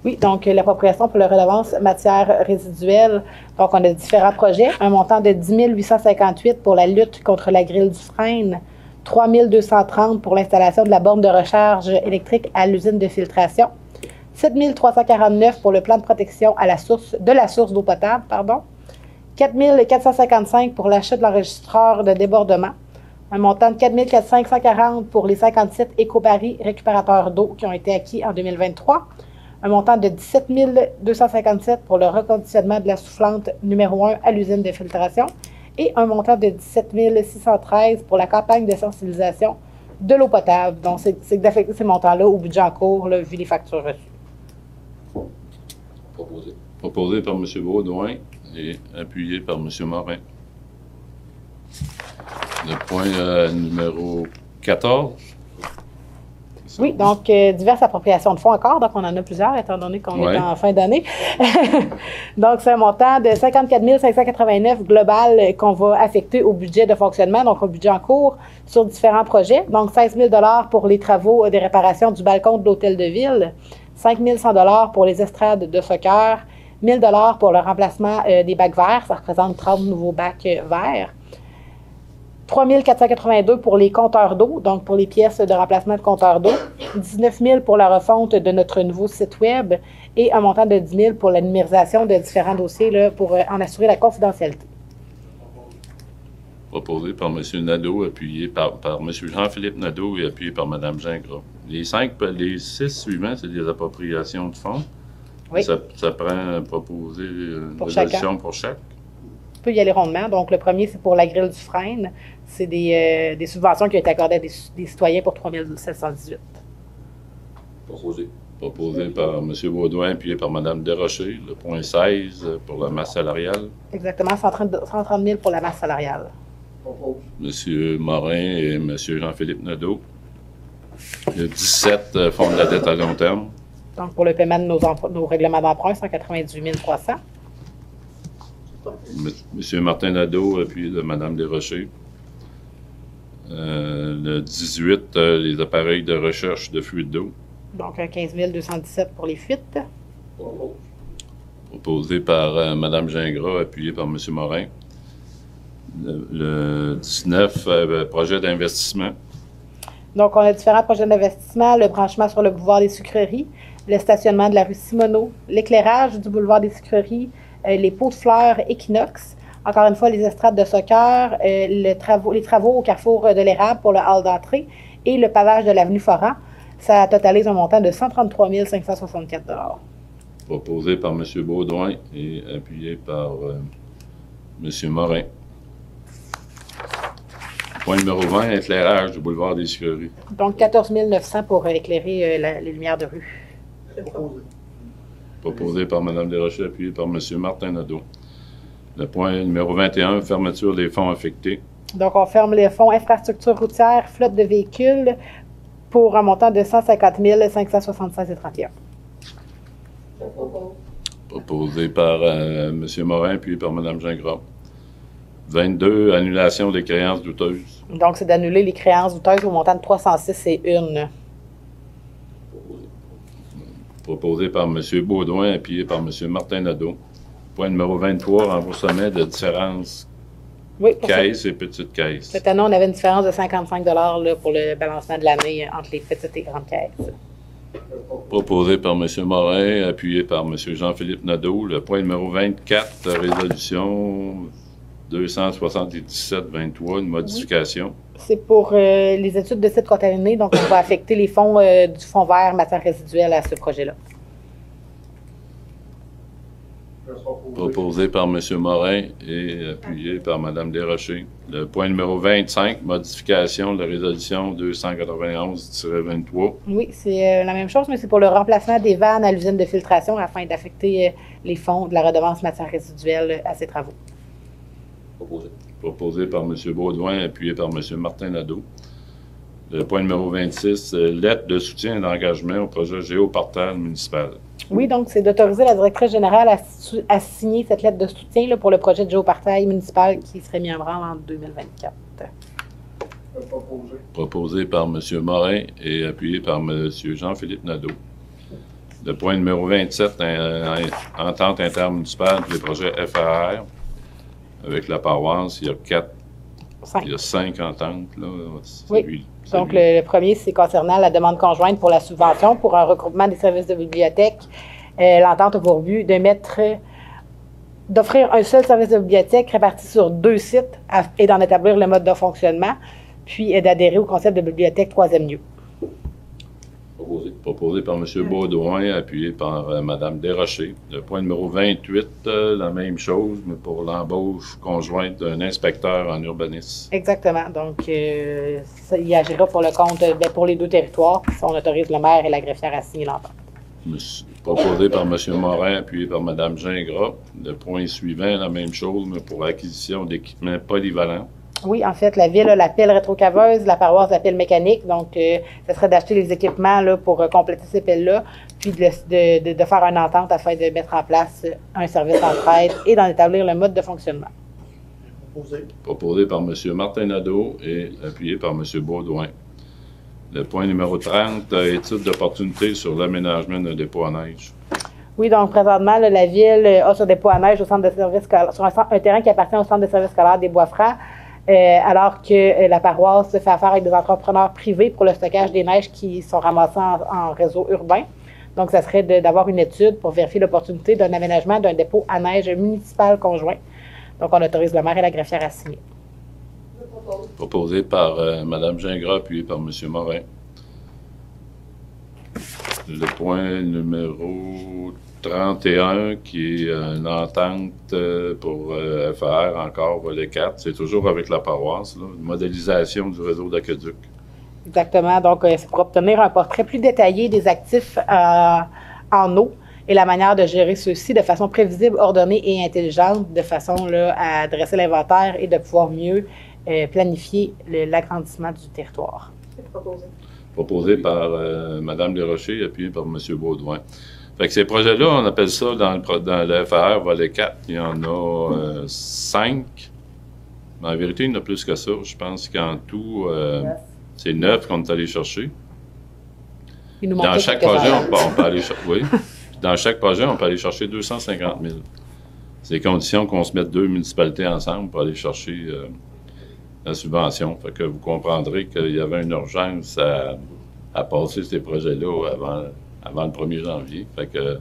Oui, donc l'appropriation pour la redevance matière résiduelle. Donc, on a différents projets. Un montant de 10 858 pour la lutte contre la grille du Frêne. 3 230 pour l'installation de la borne de recharge électrique à l'usine de filtration. 7 349 pour le plan de protection à la source d'eau potable, 4 455 pour l'achat de l'enregistreur de débordement. Un montant de 4 540 pour les 57 éco-paris récupérateurs d'eau qui ont été acquis en 2023. Un montant de 17 257 pour le reconditionnement de la soufflante numéro 1 à l'usine de filtration. Et un montant de 17 613 pour la campagne de sensibilisation de l'eau potable. Donc, c'est d'affecter ces montants-là au budget en cours, là, vu les factures reçues. Proposé par M. Baudouin et appuyé par M. Morin. Le point numéro 14. Oui, donc diverses appropriations de fonds encore. Donc, on en a plusieurs, étant donné qu'on est en fin d'année. Donc, c'est un montant de 54 589 global qu'on va affecter au budget de fonctionnement, donc au budget en cours, sur différents projets. Donc, 16 000 pour les travaux de réparation du balcon de l'hôtel de ville, 5 100 pour les estrades de soccer, 1 000 pour le remplacement des bacs verts, ça représente 30 nouveaux bacs verts. 3 482 pour les compteurs d'eau, donc pour les pièces de remplacement de compteurs d'eau. 19 000 pour la refonte de notre nouveau site web et un montant de 10 000 pour la numérisation de différents dossiers là, pour en assurer la confidentialité. Proposé par M. Nadeau, appuyé par M. Jean-Philippe Nadeau et appuyé par Mme Gingras. Les 6 suivants, c'est des appropriations de fonds. Oui. Ça prend proposer une résolution pour chaque. On peut y aller rondement. Donc, le premier, c'est pour la grille du Frêne. C'est des subventions qui ont été accordées à des citoyens pour 3 718. Proposé par M. Baudouin, appuyé par Mme Desrochers. Le point 16 pour la masse salariale. Exactement, 130 000 pour la masse salariale. M. Morin et M. Jean-Philippe Nadeau. Le 17, fonds de la dette à long terme. Donc, pour le paiement de nos règlements d'emprunt, 198 300. M. Martin Nadeau, appuyé de Mme Desrochers. Le 18, les appareils de recherche de fuite d'eau. Donc, 15 217 pour les fuites. Proposé par Mme Gingras, appuyé par M. Morin. Le 19, projet d'investissement. Donc, on a différents projets d'investissement, le branchement sur le boulevard des Sucreries, le stationnement de la rue Simoneau, l'éclairage du boulevard des Sucreries, les pots de fleurs Equinox, encore une fois, les estrades de soccer, les travaux au carrefour de l'Érable pour le hall d'entrée et le pavage de l'avenue Foran. Ça totalise un montant de 133 564 Proposé par M. Baudouin et appuyé par M. Morin. Point numéro 20, éclairage du boulevard des Sucreries. Donc, 14 900 pour éclairer les lumières de rue. Proposé par Mme Desrochers, appuyé par M. Martin Nadeau. Le point numéro 21, fermeture des fonds affectés. Donc, on ferme les fonds infrastructure routière, flotte de véhicules pour un montant de 150 576,31. Proposé par M. Morin, appuyé par Mme Gingras. 22, annulation des créances douteuses. Donc, c'est d'annuler les créances douteuses au montant de 306 et 1. Proposé par M. Baudouin, appuyé par M. Martin Nadeau. Point numéro 23, remboursement de différences Oui, caisses et petites caisses. Cette année, on avait une différence de 55 là, pour le balancement de l'année entre les petites et grandes caisses. Proposé par M. Morin, appuyé par M. Jean-Philippe Nadeau. Le point numéro 24, résolution 277-23, une modification. C'est pour les études de sites contaminés, donc on va affecter les fonds du fonds vert matière résiduelle à ce projet-là. Proposé par M. Morin et appuyé par Mme Desrochers. Le point numéro 25, modification de la résolution 291-23. Oui, c'est la même chose, mais c'est pour le remplacement des vannes à l'usine de filtration afin d'affecter les fonds de la redevance matière résiduelle à ces travaux. Proposé. Proposé par M. Baudouin, appuyé par M. Martin Nadeau. Le point numéro 26, lettre de soutien et d'engagement au projet géoportail municipal. Oui, donc c'est d'autoriser la directrice générale à signer cette lettre de soutien là, pour le projet de géoportail municipal qui serait mis en branle en 2024. Proposé par M. Morin et appuyé par M. Jean-Philippe Nadeau. Le point numéro 27, entente intermunicipale pour les projets FAR. Avec la paroisse, il y a 5 ententes. Là. Oui. Donc, le premier, c'est concernant la demande conjointe pour la subvention pour un regroupement des services de bibliothèque. L'entente a pour but d'offrir un seul service de bibliothèque réparti sur 2 sites et d'en établir le mode de fonctionnement, puis d'adhérer au concept de bibliothèque troisième lieu. Proposé par M. Baudouin, appuyé par Mme Desrochers. Le point numéro 28, la même chose, mais pour l'embauche conjointe d'un inspecteur en urbanisme. Exactement. Donc, il agira pour le compte, pour les 2 territoires. On autorise le maire et la greffière à signer l'entente. Proposé par M. Morin, appuyé par Mme Gingras. Le point suivant, la même chose, mais pour l'acquisition d'équipements polyvalents. Oui, en fait, la ville a la pelle rétrocaveuse, la paroisse la pelle mécanique. Donc, ce serait d'acheter les équipements là, pour compléter ces pelles-là, puis de faire une entente afin de mettre en place un service d'entraide et d'en établir le mode de fonctionnement. Proposé par M. Martin Nadeau et appuyé par M. Baudouin. Le point numéro 30, étude d'opportunité sur l'aménagement d'un dépôt à neige. Oui, donc présentement, là, la ville a ce dépôt à neige au centre de service scolaire, sur un terrain qui appartient au centre de service scolaire des Bois-Francs. Alors que la paroisse fait affaire avec des entrepreneurs privés pour le stockage des neiges qui sont ramassés en réseau urbain. Donc, ça serait d'avoir une étude pour vérifier l'opportunité d'un aménagement d'un dépôt à neige municipal conjoint. Donc, on autorise le maire et la greffière à signer. Proposé par Mme Gingras, appuyé par M. Morin. Le point numéro 31, qui est une entente pour faire encore volet 4. C'est toujours avec la paroisse, là, une modélisation du réseau d'aqueduc. Exactement. Donc, c'est pour obtenir un portrait plus détaillé des actifs en eau et la manière de gérer ceux-ci de façon prévisible, ordonnée et intelligente, de façon là, à dresser l'inventaire et de pouvoir mieux planifier l'agrandissement du territoire. C'est proposé. Proposé par Mme Desrochers, appuyé par M. Baudouin. Fait que ces projets-là, on appelle ça dans le FAR volet 4, il y en a 5. Mais en vérité, il y en a plus que ça. Je pense qu'en tout, c'est 9 qu'on est allé chercher. Dans chaque projet, on peut aller chercher. Oui. Dans chaque projet, on peut aller chercher 250 000. C'est conditions qu'on se mette 2 municipalités ensemble pour aller chercher la subvention. Fait que vous comprendrez qu'il y avait une urgence à passer ces projets-là avant le 1er janvier. Fait que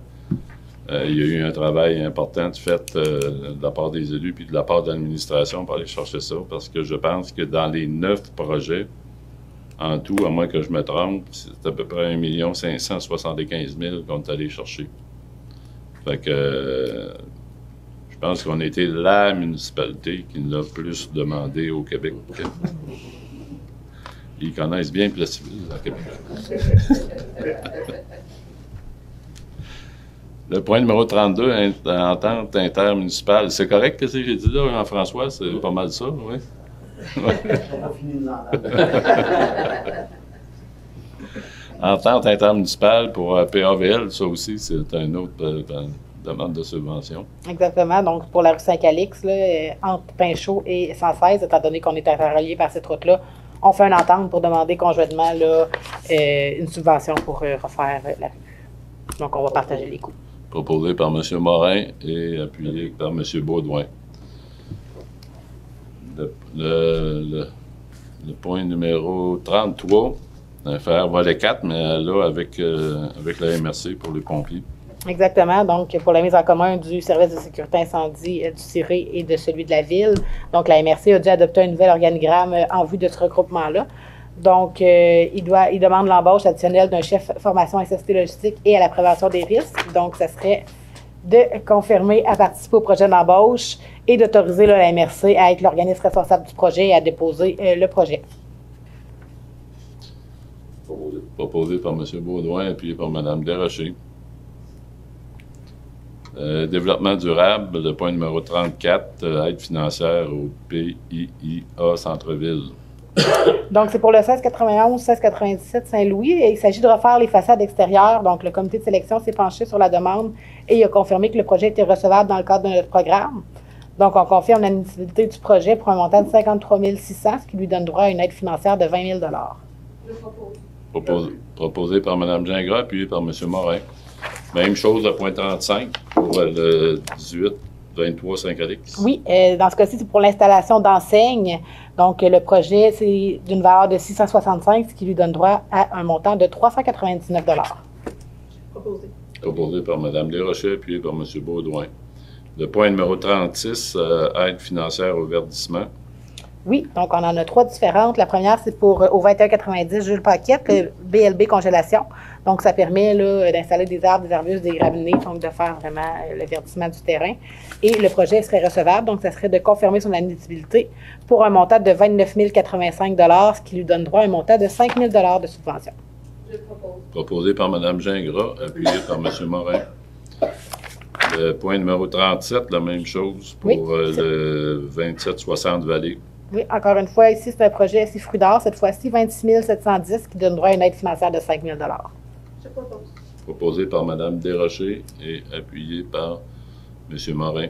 il y a eu un travail important fait de la part des élus puis de la part de l'administration pour aller chercher ça, parce que je pense que dans les 9 projets, en tout, à moins que je me trompe, c'est à peu près 1 575 000 qu'on est allé chercher. Fait que je pense qu'on a été la municipalité qui l'a plus demandé au Québec. Ils connaissent bien le civil à Québec. Le point numéro 32, entente intermunicipale. C'est correct que j'ai dit là, Jean-François? C'est pas mal ça, oui? Entente intermunicipale pour PAVL, ça aussi, c'est un autre demande de subvention. Exactement. Donc, pour la rue Saint-Calix, là, entre Pinchot et 116, étant donné qu'on est interrelié par cette route-là, on fait une entente pour demander conjointement là, une subvention pour refaire la rue. Donc, on va partager les coûts. Proposé par M. Morin et appuyé par M. Baudouin. Le point numéro 33, faire volet 4, mais là, avec la MRC pour les pompiers. Exactement. Donc, pour la mise en commun du service de sécurité incendie du CIRE et de celui de la ville. Donc, la MRC a dû adopter un nouvel organigramme en vue de ce regroupement-là. Donc, il demande l'embauche additionnelle d'un chef formation SST logistique et à la prévention des risques. Donc, ça serait de confirmer à participer au projet d'embauche et d'autoriser la MRC à être l'organisme responsable du projet et à déposer le projet. Proposé par M. Baudouin, appuyé par Mme Desrochers. Développement durable, le point numéro 34, aide financière au PIIA Centre-Ville. Donc, c'est pour le 1691-1697 Saint-Louis et il s'agit de refaire les façades extérieures. Donc, le comité de sélection s'est penché sur la demande et il a confirmé que le projet était recevable dans le cadre de notre programme. Donc, on confirme l'admissibilité du projet pour un montant de 53 600, ce qui lui donne droit à une aide financière de 20 000 Je propose. Proposé par Mme Gingras, appuyé par M. Morin. Même chose, le point 35 pour le 18-23 Saint-Calix. Oui, dans ce cas-ci, c'est pour l'installation d'enseignes. Donc, le projet, c'est d'une valeur de 665, ce qui lui donne droit à un montant de 399 Proposé. Proposé par Mme Desrochers, appuyé par M. Baudouin. Le point numéro 36, aide financière au verdissement. Oui, donc on en a 3 différentes. La première, c'est pour au 2190 Jules Paquette, le BLB congélation. Donc, ça permet d'installer des arbres, des arbustes, des graminées, donc de faire vraiment le verdissement du terrain. Et le projet serait recevable, donc ça serait de confirmer son admissibilité pour un montant de 29 085 $, ce qui lui donne droit à un montant de 5 000 $ de subvention. Je propose. Proposé par Mme Gingras, appuyé par M. Morin. Le point numéro 37, la même chose pour le 2760 Vallée. Oui, encore une fois, ici, c'est un projet SI d'or, cette fois-ci 26 710, qui donne droit à une aide financière de 5 000 $. Je propose. Proposé par Mme Desrochers et appuyé par M. Morin.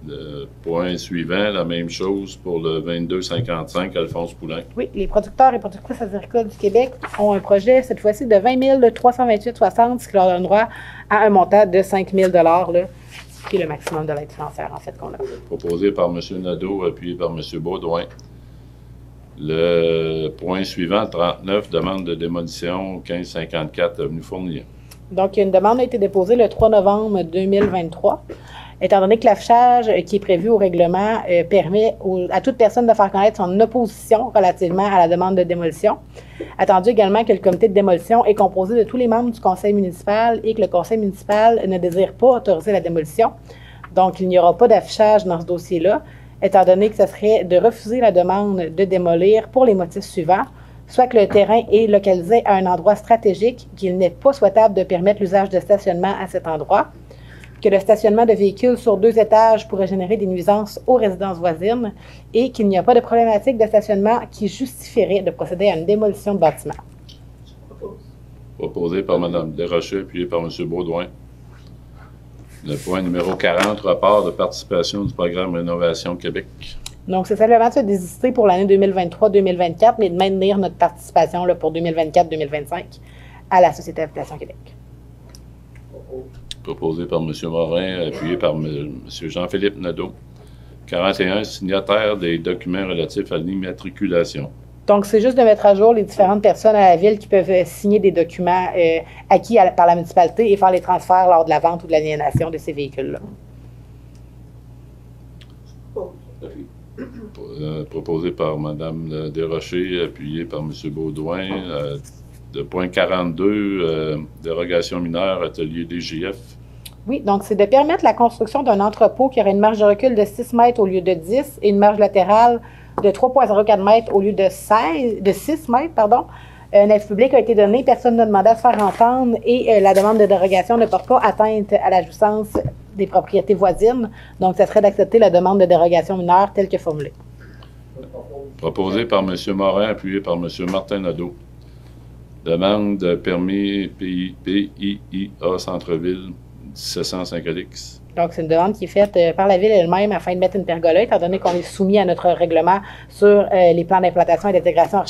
Le point suivant, la même chose pour le 2255 Alphonse Poulain. Oui, les producteurs et productrices agricoles du Québec ont un projet, cette fois-ci, de 20 328,60, ce qui leur donne droit à un montant de 5 000 $, là, qui est le maximum de l'aide financière, en fait, qu'on a. Proposé par M. Nadeau, appuyé par M. Baudouin. Le point suivant, 39, demande de démolition 1554 Avenue Fournier. Donc, une demande a été déposée le 3 novembre 2023. Étant donné que l'affichage qui est prévu au règlement permet à toute personne de faire connaître son opposition relativement à la demande de démolition. Attendu également que le comité de démolition est composé de tous les membres du conseil municipal et que le conseil municipal ne désire pas autoriser la démolition. Donc, il n'y aura pas d'affichage dans ce dossier-là, étant donné que ce serait de refuser la demande de démolir pour les motifs suivants, soit que le terrain est localisé à un endroit stratégique, qu'il n'est pas souhaitable de permettre l'usage de stationnement à cet endroit, que le stationnement de véhicules sur 2 étages pourrait générer des nuisances aux résidences voisines et qu'il n'y a pas de problématique de stationnement qui justifierait de procéder à une démolition de bâtiment. Proposé par Mme Desrochers, appuyé par M. Baudouin. Le point numéro 40, rapport de participation du programme Rénovation Québec. Donc, c'est simplement de se désister pour l'année 2023-2024, mais de maintenir notre participation là, pour 2024-2025 à la Société Habitation Québec. Proposé par M. Morin, appuyé par M. Jean-Philippe Nadeau. 41, signataire des documents relatifs à l'immatriculation. Donc, c'est juste de mettre à jour les différentes personnes à la ville qui peuvent signer des documents acquis par la municipalité et faire les transferts lors de la vente ou de l'aliénation de ces véhicules-là. Proposé par Mme Desrochers, appuyé par M. Baudouin. De point 42, dérogation mineure, atelier DGF. Oui, donc c'est de permettre la construction d'un entrepôt qui aurait une marge de recul de 6 mètres au lieu de 10 et une marge latérale de 3,04 mètres au lieu de 6 mètres, pardon. Un avis public a été donné, personne n'a demandé à se faire entendre et la demande de dérogation ne porte pas atteinte à la jouissance des propriétés voisines. Donc, ça serait d'accepter la demande de dérogation mineure telle que formulée. Proposé par M. Morin, appuyé par M. Martin Nadeau. Demande de permis PIIA Centre-Ville 1700 Saint-Calix. Donc, c'est une demande qui est faite par la Ville elle-même afin de mettre une pergola, étant donné qu'on est soumis à notre règlement sur les plans d'implantation et d'intégration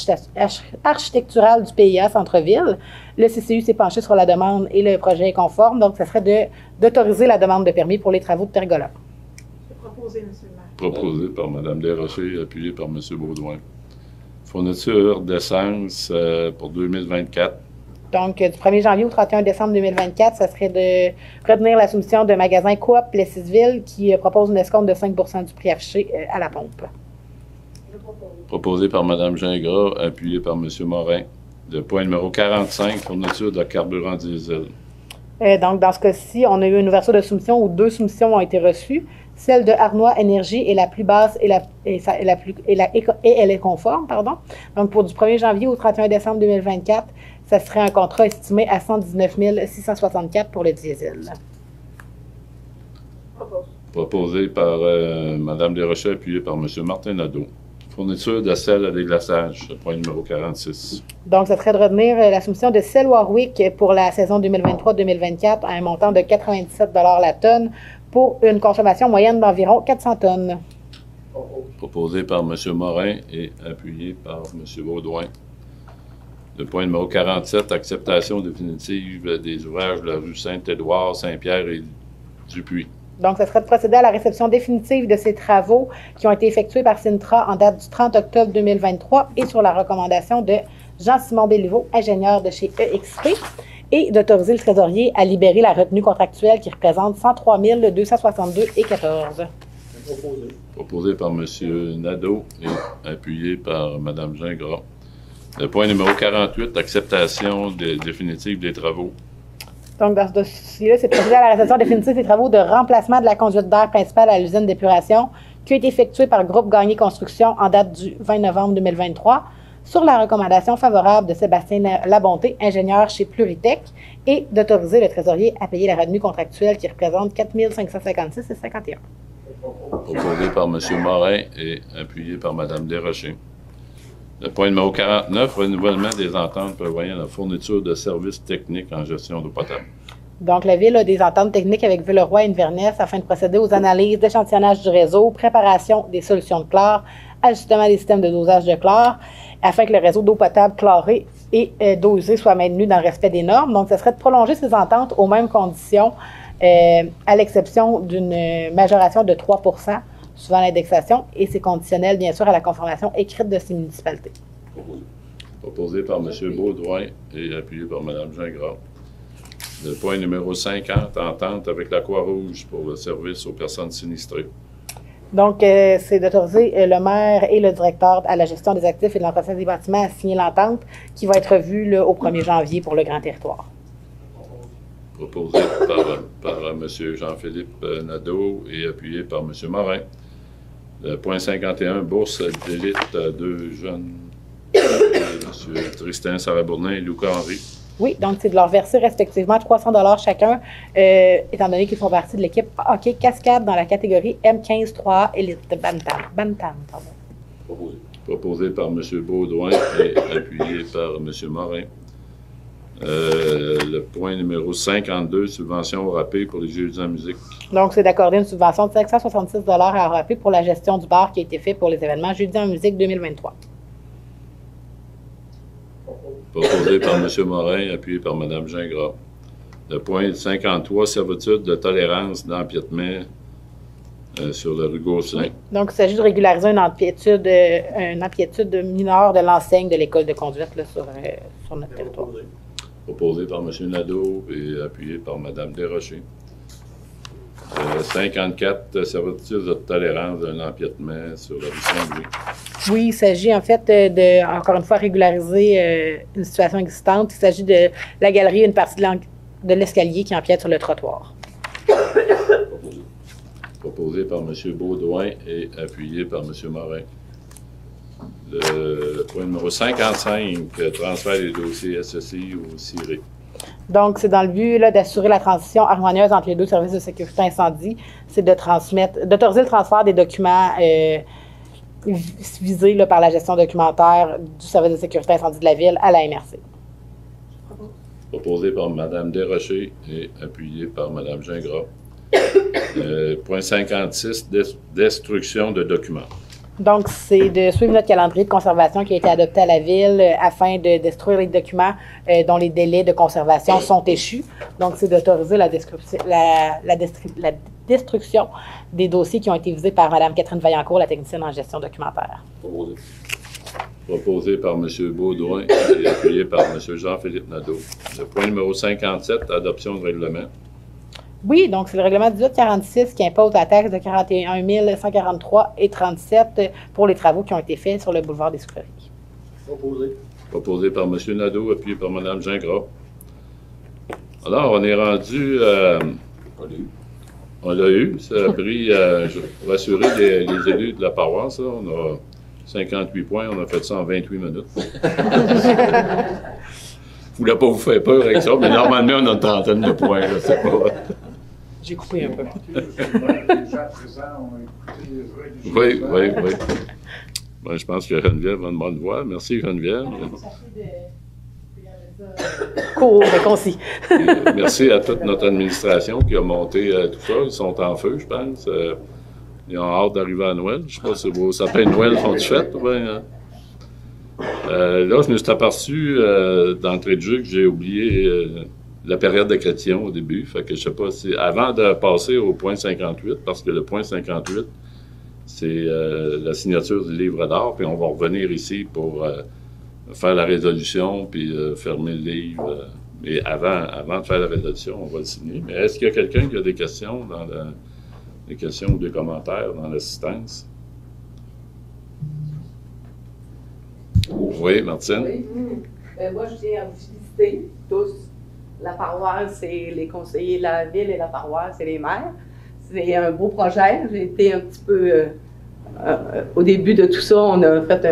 architecturale du PIA Centre-Ville. Le CCU s'est penché sur la demande et le projet est conforme. Donc, ce serait d'autoriser la demande de permis pour les travaux de pergola. C'est proposé, M. le maire. Proposé par Mme Desrochers, appuyé par M. Baudouin. Fourniture d'essence pour 2024. Donc, du 1er janvier au 31 décembre 2024, ça serait de retenir la soumission de magasin Coop Plessisville qui propose une escompte de 5 du prix affiché à la pompe. Proposé par Mme Gingras, appuyé par M. Morin. Le point numéro 45, fourniture de carburant diesel. Donc, dans ce cas-ci, on a eu une ouverture de soumission où 2 soumissions ont été reçues. Celle de Arnois Énergie est la plus basse et elle est conforme, pardon. Donc, pour du 1er janvier au 31 décembre 2024, ça serait un contrat estimé à 119 664 pour le diesel. Proposé par Mme Desrochers, appuyé par M. Martin Nadeau. Fourniture de sel à déglaçage, point numéro 46. Donc, ça serait de retenir la soumission de sel Warwick pour la saison 2023-2024 à un montant de 97 la tonne pour une consommation moyenne d'environ 400 tonnes. Proposé par M. Morin et appuyé par M. Baudouin. Le point numéro 47, acceptation définitive des ouvrages de la rue Saint-Édouard, Saint-Pierre et Dupuis. Donc, ce serait de procéder à la réception définitive de ces travaux qui ont été effectués par Sintra en date du 30 octobre 2023 et sur la recommandation de Jean-Simon Béliveau, ingénieur de chez EXP, et d'autoriser le trésorier à libérer la retenue contractuelle qui représente 103 262,14. Proposé par M. Nadeau et appuyé par Mme Gingras. Le point numéro 48, acceptation définitive des travaux. Donc, dans ce dossier-là, c'est procédé à la réception définitive des travaux de remplacement de la conduite d'air principale à l'usine d'épuration qui a été effectuée par Groupe Gagné Construction en date du 20 novembre 2023 sur la recommandation favorable de Sébastien Labonté, ingénieur chez Pluritech, et d'autoriser le trésorier à payer la retenue contractuelle qui représente 4 556,51. Proposé par M. Morin et appuyé par Mme Desrochers. Le point numéro 49, renouvellement des ententes prévoyant la fourniture de services techniques en gestion d'eau potable. Donc, la Ville a des ententes techniques avec Villeroy et Inverness afin de procéder aux analyses d'échantillonnage du réseau, préparation des solutions de chlore, ajustement des systèmes de dosage de chlore, afin que le réseau d'eau potable chlorée et dosée soit maintenu dans le respect des normes. Donc, ce serait de prolonger ces ententes aux mêmes conditions, à l'exception d'une majoration de 3 suivant l'indexation, et c'est conditionnel, bien sûr, à la conformation écrite de ces municipalités. Proposé par M. Baudouin et appuyé par Mme Gingras. Le point numéro 50, entente avec la Croix-Rouge pour le service aux personnes sinistrées. Donc, c'est d'autoriser le maire et le directeur à la gestion des actifs et de l'entretien des bâtiments à signer l'entente qui va être revue au 1er janvier pour le grand territoire. Proposé par M. Jean-Philippe Nadeau et appuyé par M. Morin. Le point 51, bourse d'élite à 2 jeunes, M. Tristan Sarabournin et Lucas Henry. Oui, donc c'est de leur verser respectivement 300 $ chacun, étant donné qu'ils font partie de l'équipe hockey cascade dans la catégorie M15-3A Elite Bantam. Proposé par M. Baudouin et appuyé par M. Morin. Le point numéro 52, subvention au râpé pour les jeux en musique. Donc, c'est d'accorder une subvention de 566 $ à râpé pour la gestion du bar qui a été fait pour les événements Jeudi en musique 2023. Proposé par M. Morin, appuyé par Mme Gingras. Le point 53, servitude de tolérance d'empiètement sur la rue Gosselin. Donc, il s'agit de régulariser une empiétude mineure de l'enseigne de l'école de conduite là, sur notre territoire. Proposé par M. Nadeau et appuyé par Mme Desrochers. 54, servitude de tolérance d'un empiètement sur la rue Saint-Louis. Oui, il s'agit en fait de, encore une fois, régulariser une situation existante. Il s'agit de la galerie, une partie de l'escalier qui empiète sur le trottoir. Proposé par M. Baudouin et appuyé par M. Morin. Le point numéro 55, transfert des dossiers SSI au CIRE. Donc, c'est dans le but d'assurer la transition harmonieuse entre les deux services de sécurité incendie. C'est d'autoriser le transfert des documents visés par la gestion documentaire du service de sécurité incendie de la Ville à la MRC. proposé par Mme Desrochers et appuyé par Mme Gingras. Point 56, destruction de documents. Donc, c'est de suivre notre calendrier de conservation qui a été adopté à la Ville afin de détruire les documents dont les délais de conservation sont échus. Donc, c'est d'autoriser la destruction des dossiers qui ont été visés par Mme Catherine Vaillancourt, la technicienne en gestion documentaire. Proposé par M. Baudouin et appuyé par M. Jean-Philippe Nadeau. Le point numéro 57, adoption de règlement. Oui, donc c'est le règlement 1846 qui impose la taxe de 41 143 et 37 pour les travaux qui ont été faits sur le boulevard des Sucreries. Proposé. Proposé par M. Nadeau, appuyé par Mme Gingras. Alors, on est rendu... on l'a eu. Ça a pris, pour assurer les élus de la paroisse, là, on a 58 points, on a fait ça en 28 minutes. Je ne voulais pas vous faire peur avec ça, mais normalement, on a une trentaine de points, je sais pas. J'ai coupé un peu. Les gens présents ont écouté Oui. Ben, je pense que Geneviève a une bonne voix. Merci, Geneviève. Court, mais concis. Merci à toute notre administration qui a monté tout ça. Ils sont en feu, je pense. Ils ont hâte d'arriver à Noël. Je ne sais pas si vos sapins de Noël sont-ils faits. Là, je me suis aperçu d'entrée de jeu que j'ai oublié la période de chrétien au début. Fait que je sais pas si... Avant de passer au point 58, parce que le point 58, c'est la signature du livre d'art, puis on va revenir ici pour faire la résolution, puis fermer le livre. Mais avant de faire la résolution, on va le signer. Mais est-ce qu'il y a quelqu'un qui a des questions des questions ou des commentaires dans l'assistance? Oui, Martine? Oui. Moi, je tiens à vous féliciter tous. La paroisse, c'est les conseillers, la ville et la paroisse, c'est les maires. C'est un beau projet. J'ai été un petit peu... au début de tout ça, on a fait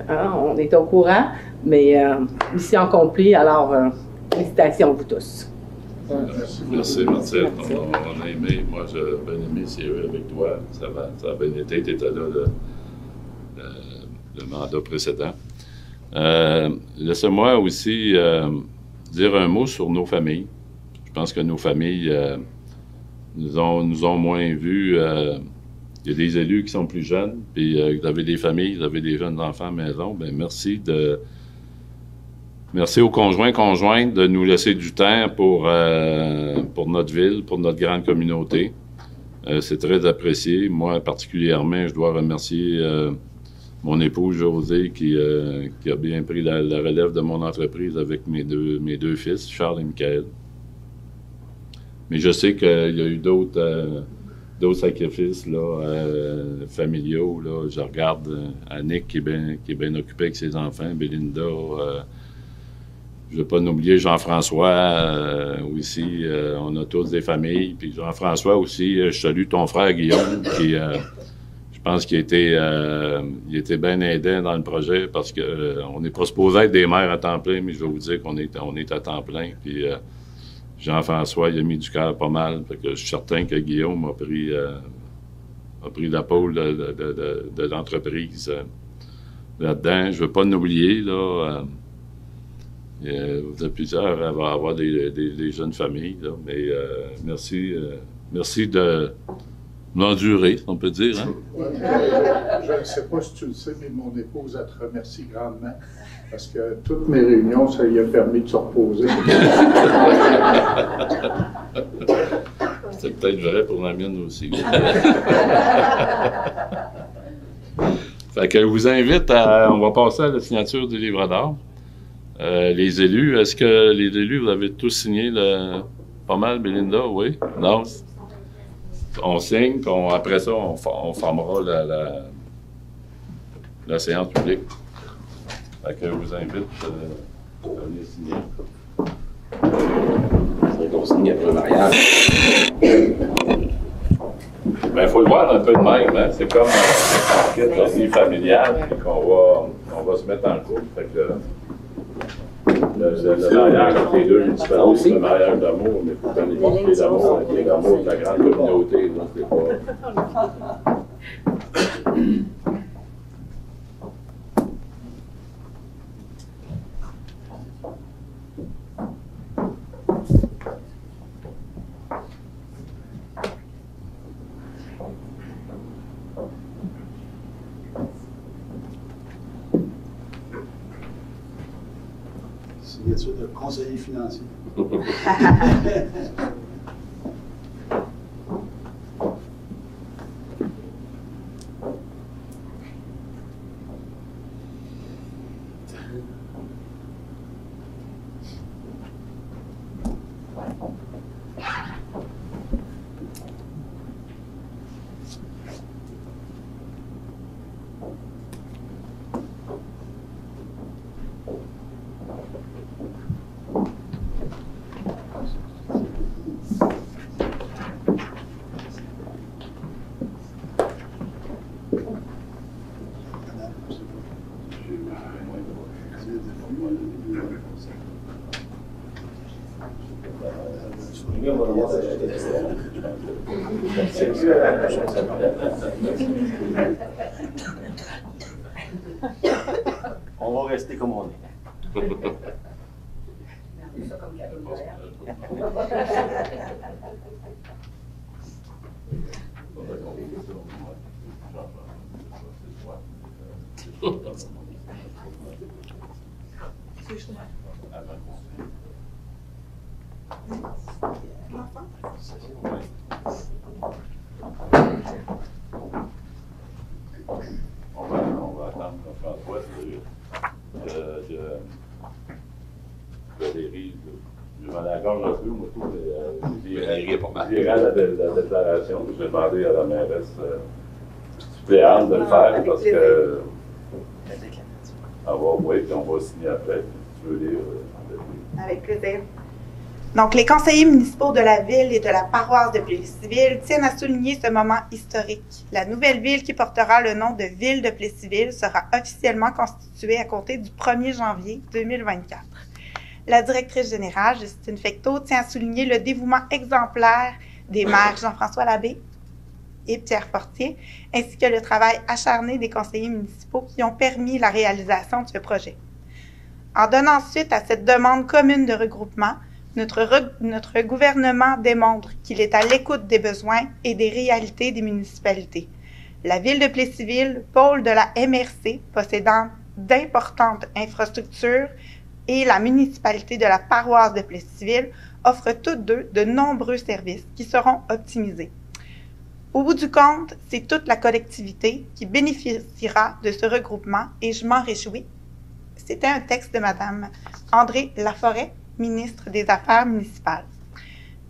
on était au courant, mais mission accomplie. Alors, félicitations à vous tous. Merci, Martine. On a aimé. Moi, j'ai bien aimé CE avec toi. Ça a bien été. Tu étais là le mandat précédent. Laissez-moi aussi dire un mot sur nos familles. Je pense que nos familles nous ont moins vus. Il y a des élus qui sont plus jeunes, puis vous avez des familles, vous avez des jeunes enfants à la maison. Bien, merci aux conjointes de nous laisser du temps pour notre ville, pour notre grande communauté. C'est très apprécié. Moi, particulièrement, je dois remercier mon épouse Josée qui a bien pris la relève de mon entreprise avec mes deux fils, Charles et Michael. Mais je sais qu'il y a eu d'autres sacrifices là, familiaux. Là. Je regarde Annick qui est bien occupée avec ses enfants, Belinda. Je ne veux pas oublier Jean-François aussi. On a tous des familles. Puis Jean-François aussi, je salue ton frère Guillaume qui... je pense qu'il était bien aidant dans le projet parce qu'on n'est pas supposé être des mères à temps plein, mais je vais vous dire qu'on est à temps plein. Puis Jean-François, il a mis du cœur pas mal. Fait que je suis certain que Guillaume a pris la pôle de l'entreprise là-dedans. Je ne veux pas l'oublier, là. Vous êtes plusieurs à avoir des jeunes familles, là, mais merci de l'endurer, on peut dire. Hein? Je ne sais pas si tu le sais, mais mon épouse a te remercie grandement parce que toutes mes réunions, ça lui a permis de se reposer. C'est peut-être vrai pour la mienne aussi. Fait que je vous invite on va passer à la signature du livre d'art. Les élus, est-ce que les élus, vous avez tous signé pas mal, Belinda? Oui? Non? On signe, puis après ça, on formera la séance publique. Fait que je vous invite à venir signer. C'est qu'on signe après le mariage. Bien, il faut le voir un peu de même, hein? C'est comme une vie familiale, puis qu'on va se mettre en couple. Fait que le mariage entre les deux est différent. C'est le mariage d'amour, mais il faut qu'on évoque l'amour de la grande communauté. Donc, c'est pas... signature de conseiller financier. On va rester comme on est. On va attendre François de Valérie. Je vais la gorge un peu, moi, tout. Valérie est pas mal. Je dirais la déclaration. Je vais demander à la mairesse suppléante de le faire parce que. On va oui, puis on va signer après. Tu veux lire? Avec plaisir. Donc, les conseillers municipaux de la ville et de la paroisse de Plessisville tiennent à souligner ce moment historique. La nouvelle ville qui portera le nom de Ville de Plessisville sera officiellement constituée à compter du 1er janvier 2024. La directrice générale, Justine Fecteau, tient à souligner le dévouement exemplaire des maires Jean-François Labbé et Pierre Fortier, ainsi que le travail acharné des conseillers municipaux qui ont permis la réalisation de ce projet. En donnant suite à cette demande commune de regroupement, notre gouvernement démontre qu'il est à l'écoute des besoins et des réalités des municipalités. La ville de Plessisville, pôle de la MRC, possédant d'importantes infrastructures, et la municipalité de la paroisse de Plessisville offrent toutes deux de nombreux services qui seront optimisés. Au bout du compte, c'est toute la collectivité qui bénéficiera de ce regroupement et je m'en réjouis. C'était un texte de Mme André Laforêt, ministre des Affaires municipales.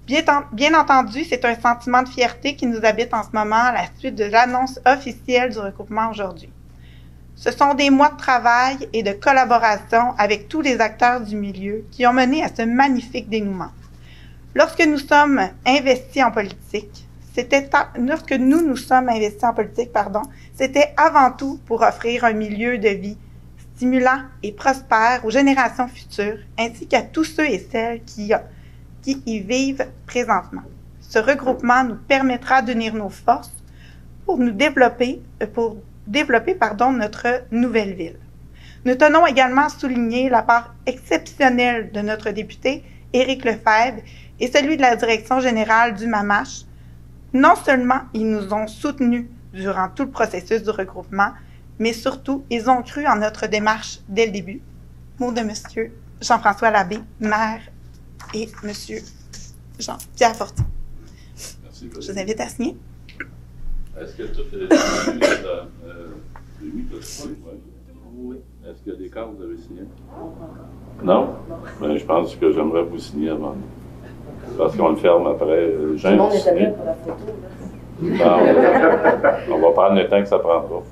Bien entendu, c'est un sentiment de fierté qui nous habite en ce moment à la suite de l'annonce officielle du regroupement aujourd'hui. Ce sont des mois de travail et de collaboration avec tous les acteurs du milieu qui ont mené à ce magnifique dénouement. Lorsque nous nous sommes investis en politique, c'était avant tout pour offrir un milieu de vie stimulant et prospère aux générations futures, ainsi qu'à tous ceux et celles qui y vivent présentement. Ce regroupement nous permettra d'unir nos forces pour développer notre nouvelle ville. Nous tenons également à souligner la part exceptionnelle de notre député Éric Lefebvre et celui de la direction générale du MAMACH. Non seulement ils nous ont soutenus durant tout le processus du regroupement, mais surtout, ils ont cru en notre démarche dès le début. Mot de M. Jean-François Labbé, maire, et M. Jean-Pierre Fortier. Merci. Je vous invite à signer. Est-ce que tout est oui. Est-ce qu'il y a des cas que vous avez signé? Non? Ben, je pense que j'aimerais vous signer avant. Parce qu'on le ferme après. Tout le monde est allé pour la photo, là. Non, on va prendre le temps que ça prendra.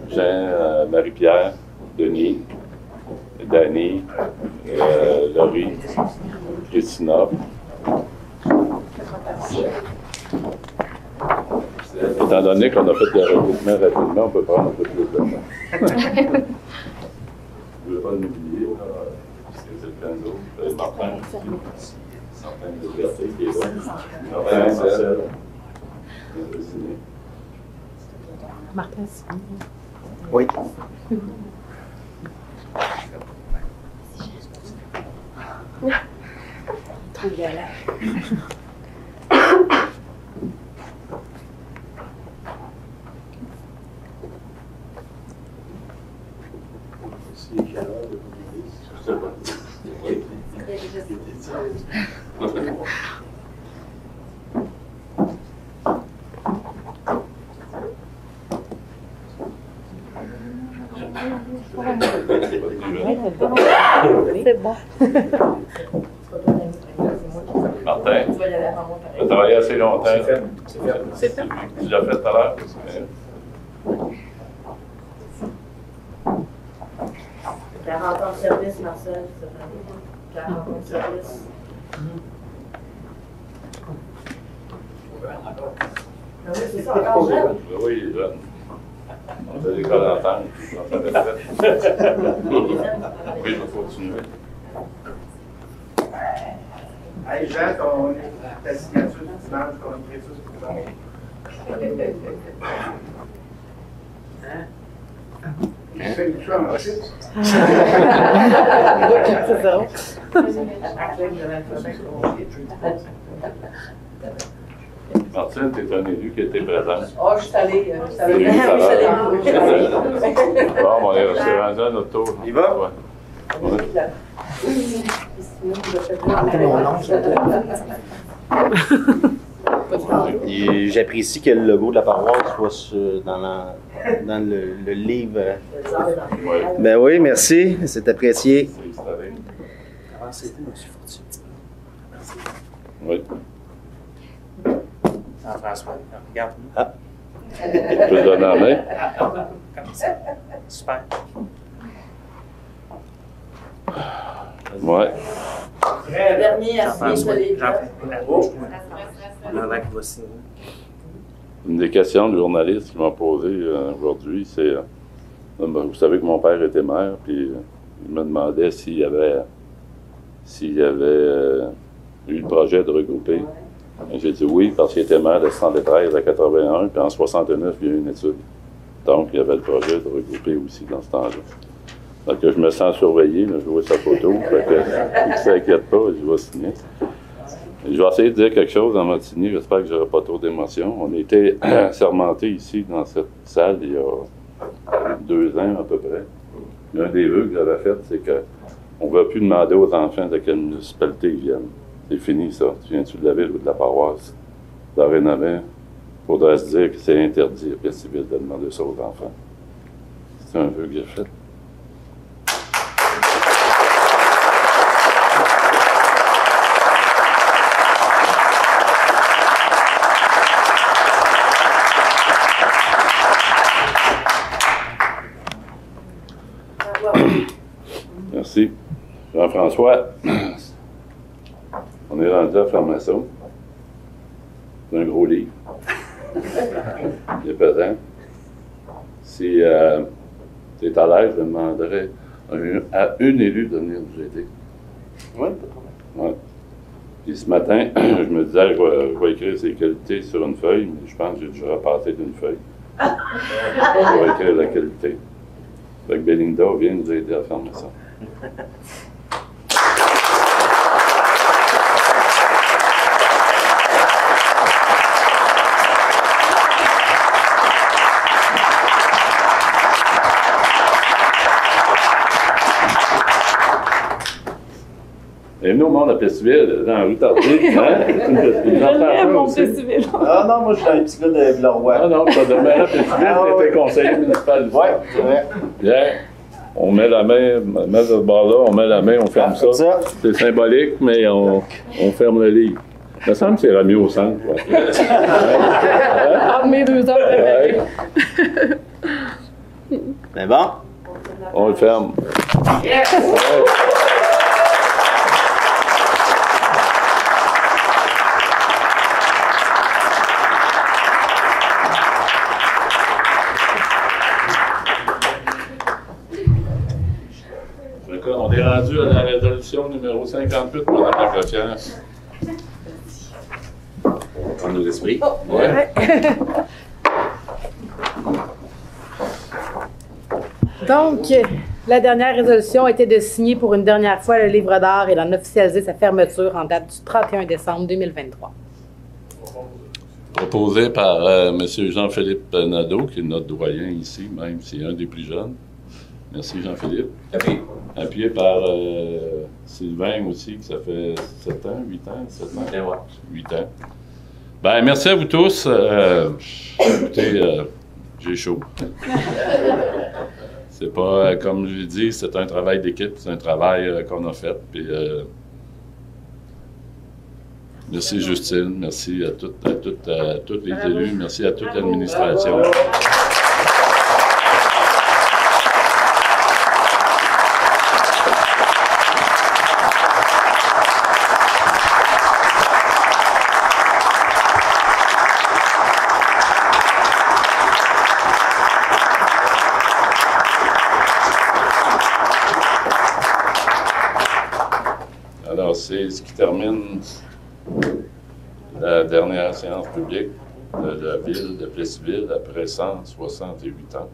Jean, Marie-Pierre, Denis, Dany, Laurie, Christina. Étant donné qu'on a fait des regroupements rapidement, on peut prendre un peu plus de temps. Je ne veux pas l'oublier, parce que c'est le plein d'autres. Martin aussi. Martin de Liberté qui est là. Martin, Martin, oui. Trop galère. C'est quelle heure de vous dire? C'est bon. Martin, Tu vas y aller avant moi, tu as travaillé assez longtemps. C'est fait. Tu l'as fait tout à l'heure? 40 ans de service, Marcel, cette année. 40 ans de service. Ah oui, c'est ça, encore jeune. Oui, il est jeune. On fait l'école ensemble. On fait la retraite. Oui, je vais continuer. Hey Jean, ta signature du dimanche, ton écriture, C'est une chose en chips. C'est ça. Martine, tu es un élu qui était présent. Oh, je suis allée. Oui, ça va. Bon, on est rendu à notre tour. Il va? Ouais. J'apprécie que le logo de la paroisse soit dans le livre. Ouais. Ben oui, merci, c'est apprécié. C'est installé. Comment c'était, M. Fortier? Oui. Jean-François, regarde. Je peux te donner la main. Comme ça. Super. Ouais. Le dernier à signer ce livre. On a l'air qu'il va signer. Une des questions de journalistes qui m'ont posé aujourd'hui, c'est vous savez que mon père était maire, puis il me demandait s'il y avait eu le projet de regrouper. J'ai dit oui, parce qu'il était maire de 73 à 81, puis en 69, il y a eu une étude. Donc, il y avait le projet de regrouper aussi dans ce temps-là. Donc, je me sens surveillé, là, je vois sa photo, fait que il ne s'inquiète pas, je vais signer. Je vais essayer de dire quelque chose avant de signer, j'espère que je n'aurai pas trop d'émotion. On a été sermentés ici, dans cette salle, il y a 2 ans à peu près. L'un des vœux que j'avais fait, c'est qu'on ne va plus demander aux enfants de quelle municipalité ils viennent. C'est fini, ça. Tu viens-tu de la ville ou de la paroisse? Dorénavant, il faudrait se dire que c'est interdit à Plessisville de demander ça aux enfants. C'est un vœu que j'ai fait. Merci. Jean-François, on est rendu à Fermaçon. C'est un gros livre. Il est pesant. Si tu es à l'aise, je demanderais à une élue de venir nous aider. Oui, pas de problème. Ouais. Puis ce matin, je me disais, je vais écrire ses qualités sur une feuille, mais je pense que j'ai déjà repassé d'une feuille. Je vais écrire la qualité. Fait que Belinda vient nous aider à fermer ça. Bienvenue au monde à Plessisville, dans la rue Tardée. Hein? Je l'aime, mon Plessisville. Ah non, moi je suis un petit gars de Villeroy. Ah non, ça demeure à Plessisville, tu étais conseiller municipal. Oui, c'est vrai. Bien, on met la main, met ce bord-là, on met la main, on ferme ça. C'est symbolique, mais on ferme le livre. Il me semble que c'est mieux au centre. Entre mes 2 heures. Ouais. Mais bon. On le ferme. Yes! Ouais. On est rendu à la résolution numéro 58, Madame la Cloutière. Dans nos esprits. Ouais. Donc, la dernière résolution était de signer pour une dernière fois le livre d'art et d'en officialiser sa fermeture en date du 31 décembre 2023. Proposé par M. Jean-Philippe Nadeau, qui est notre doyen ici, même s'il est un des plus jeunes. Merci Jean-Philippe. Appuyé. Appuyé par Sylvain aussi, que ça fait 7 ans, 8 ans, 7 ans. 8 ans. Ben, merci à vous tous. Écoutez, j'ai chaud. C'est pas, comme je l'ai dit, c'est un travail d'équipe, c'est un travail qu'on a fait. Puis, merci Justine, merci à tous les élus, merci à toute l'administration. Alors, c'est ce qui termine la dernière séance publique de la ville de Plessisville après 168 ans.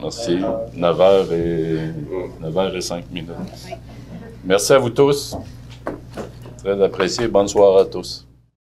Merci. 9h05 minutes. Merci à vous tous. Très apprécié. Bonne soirée à tous.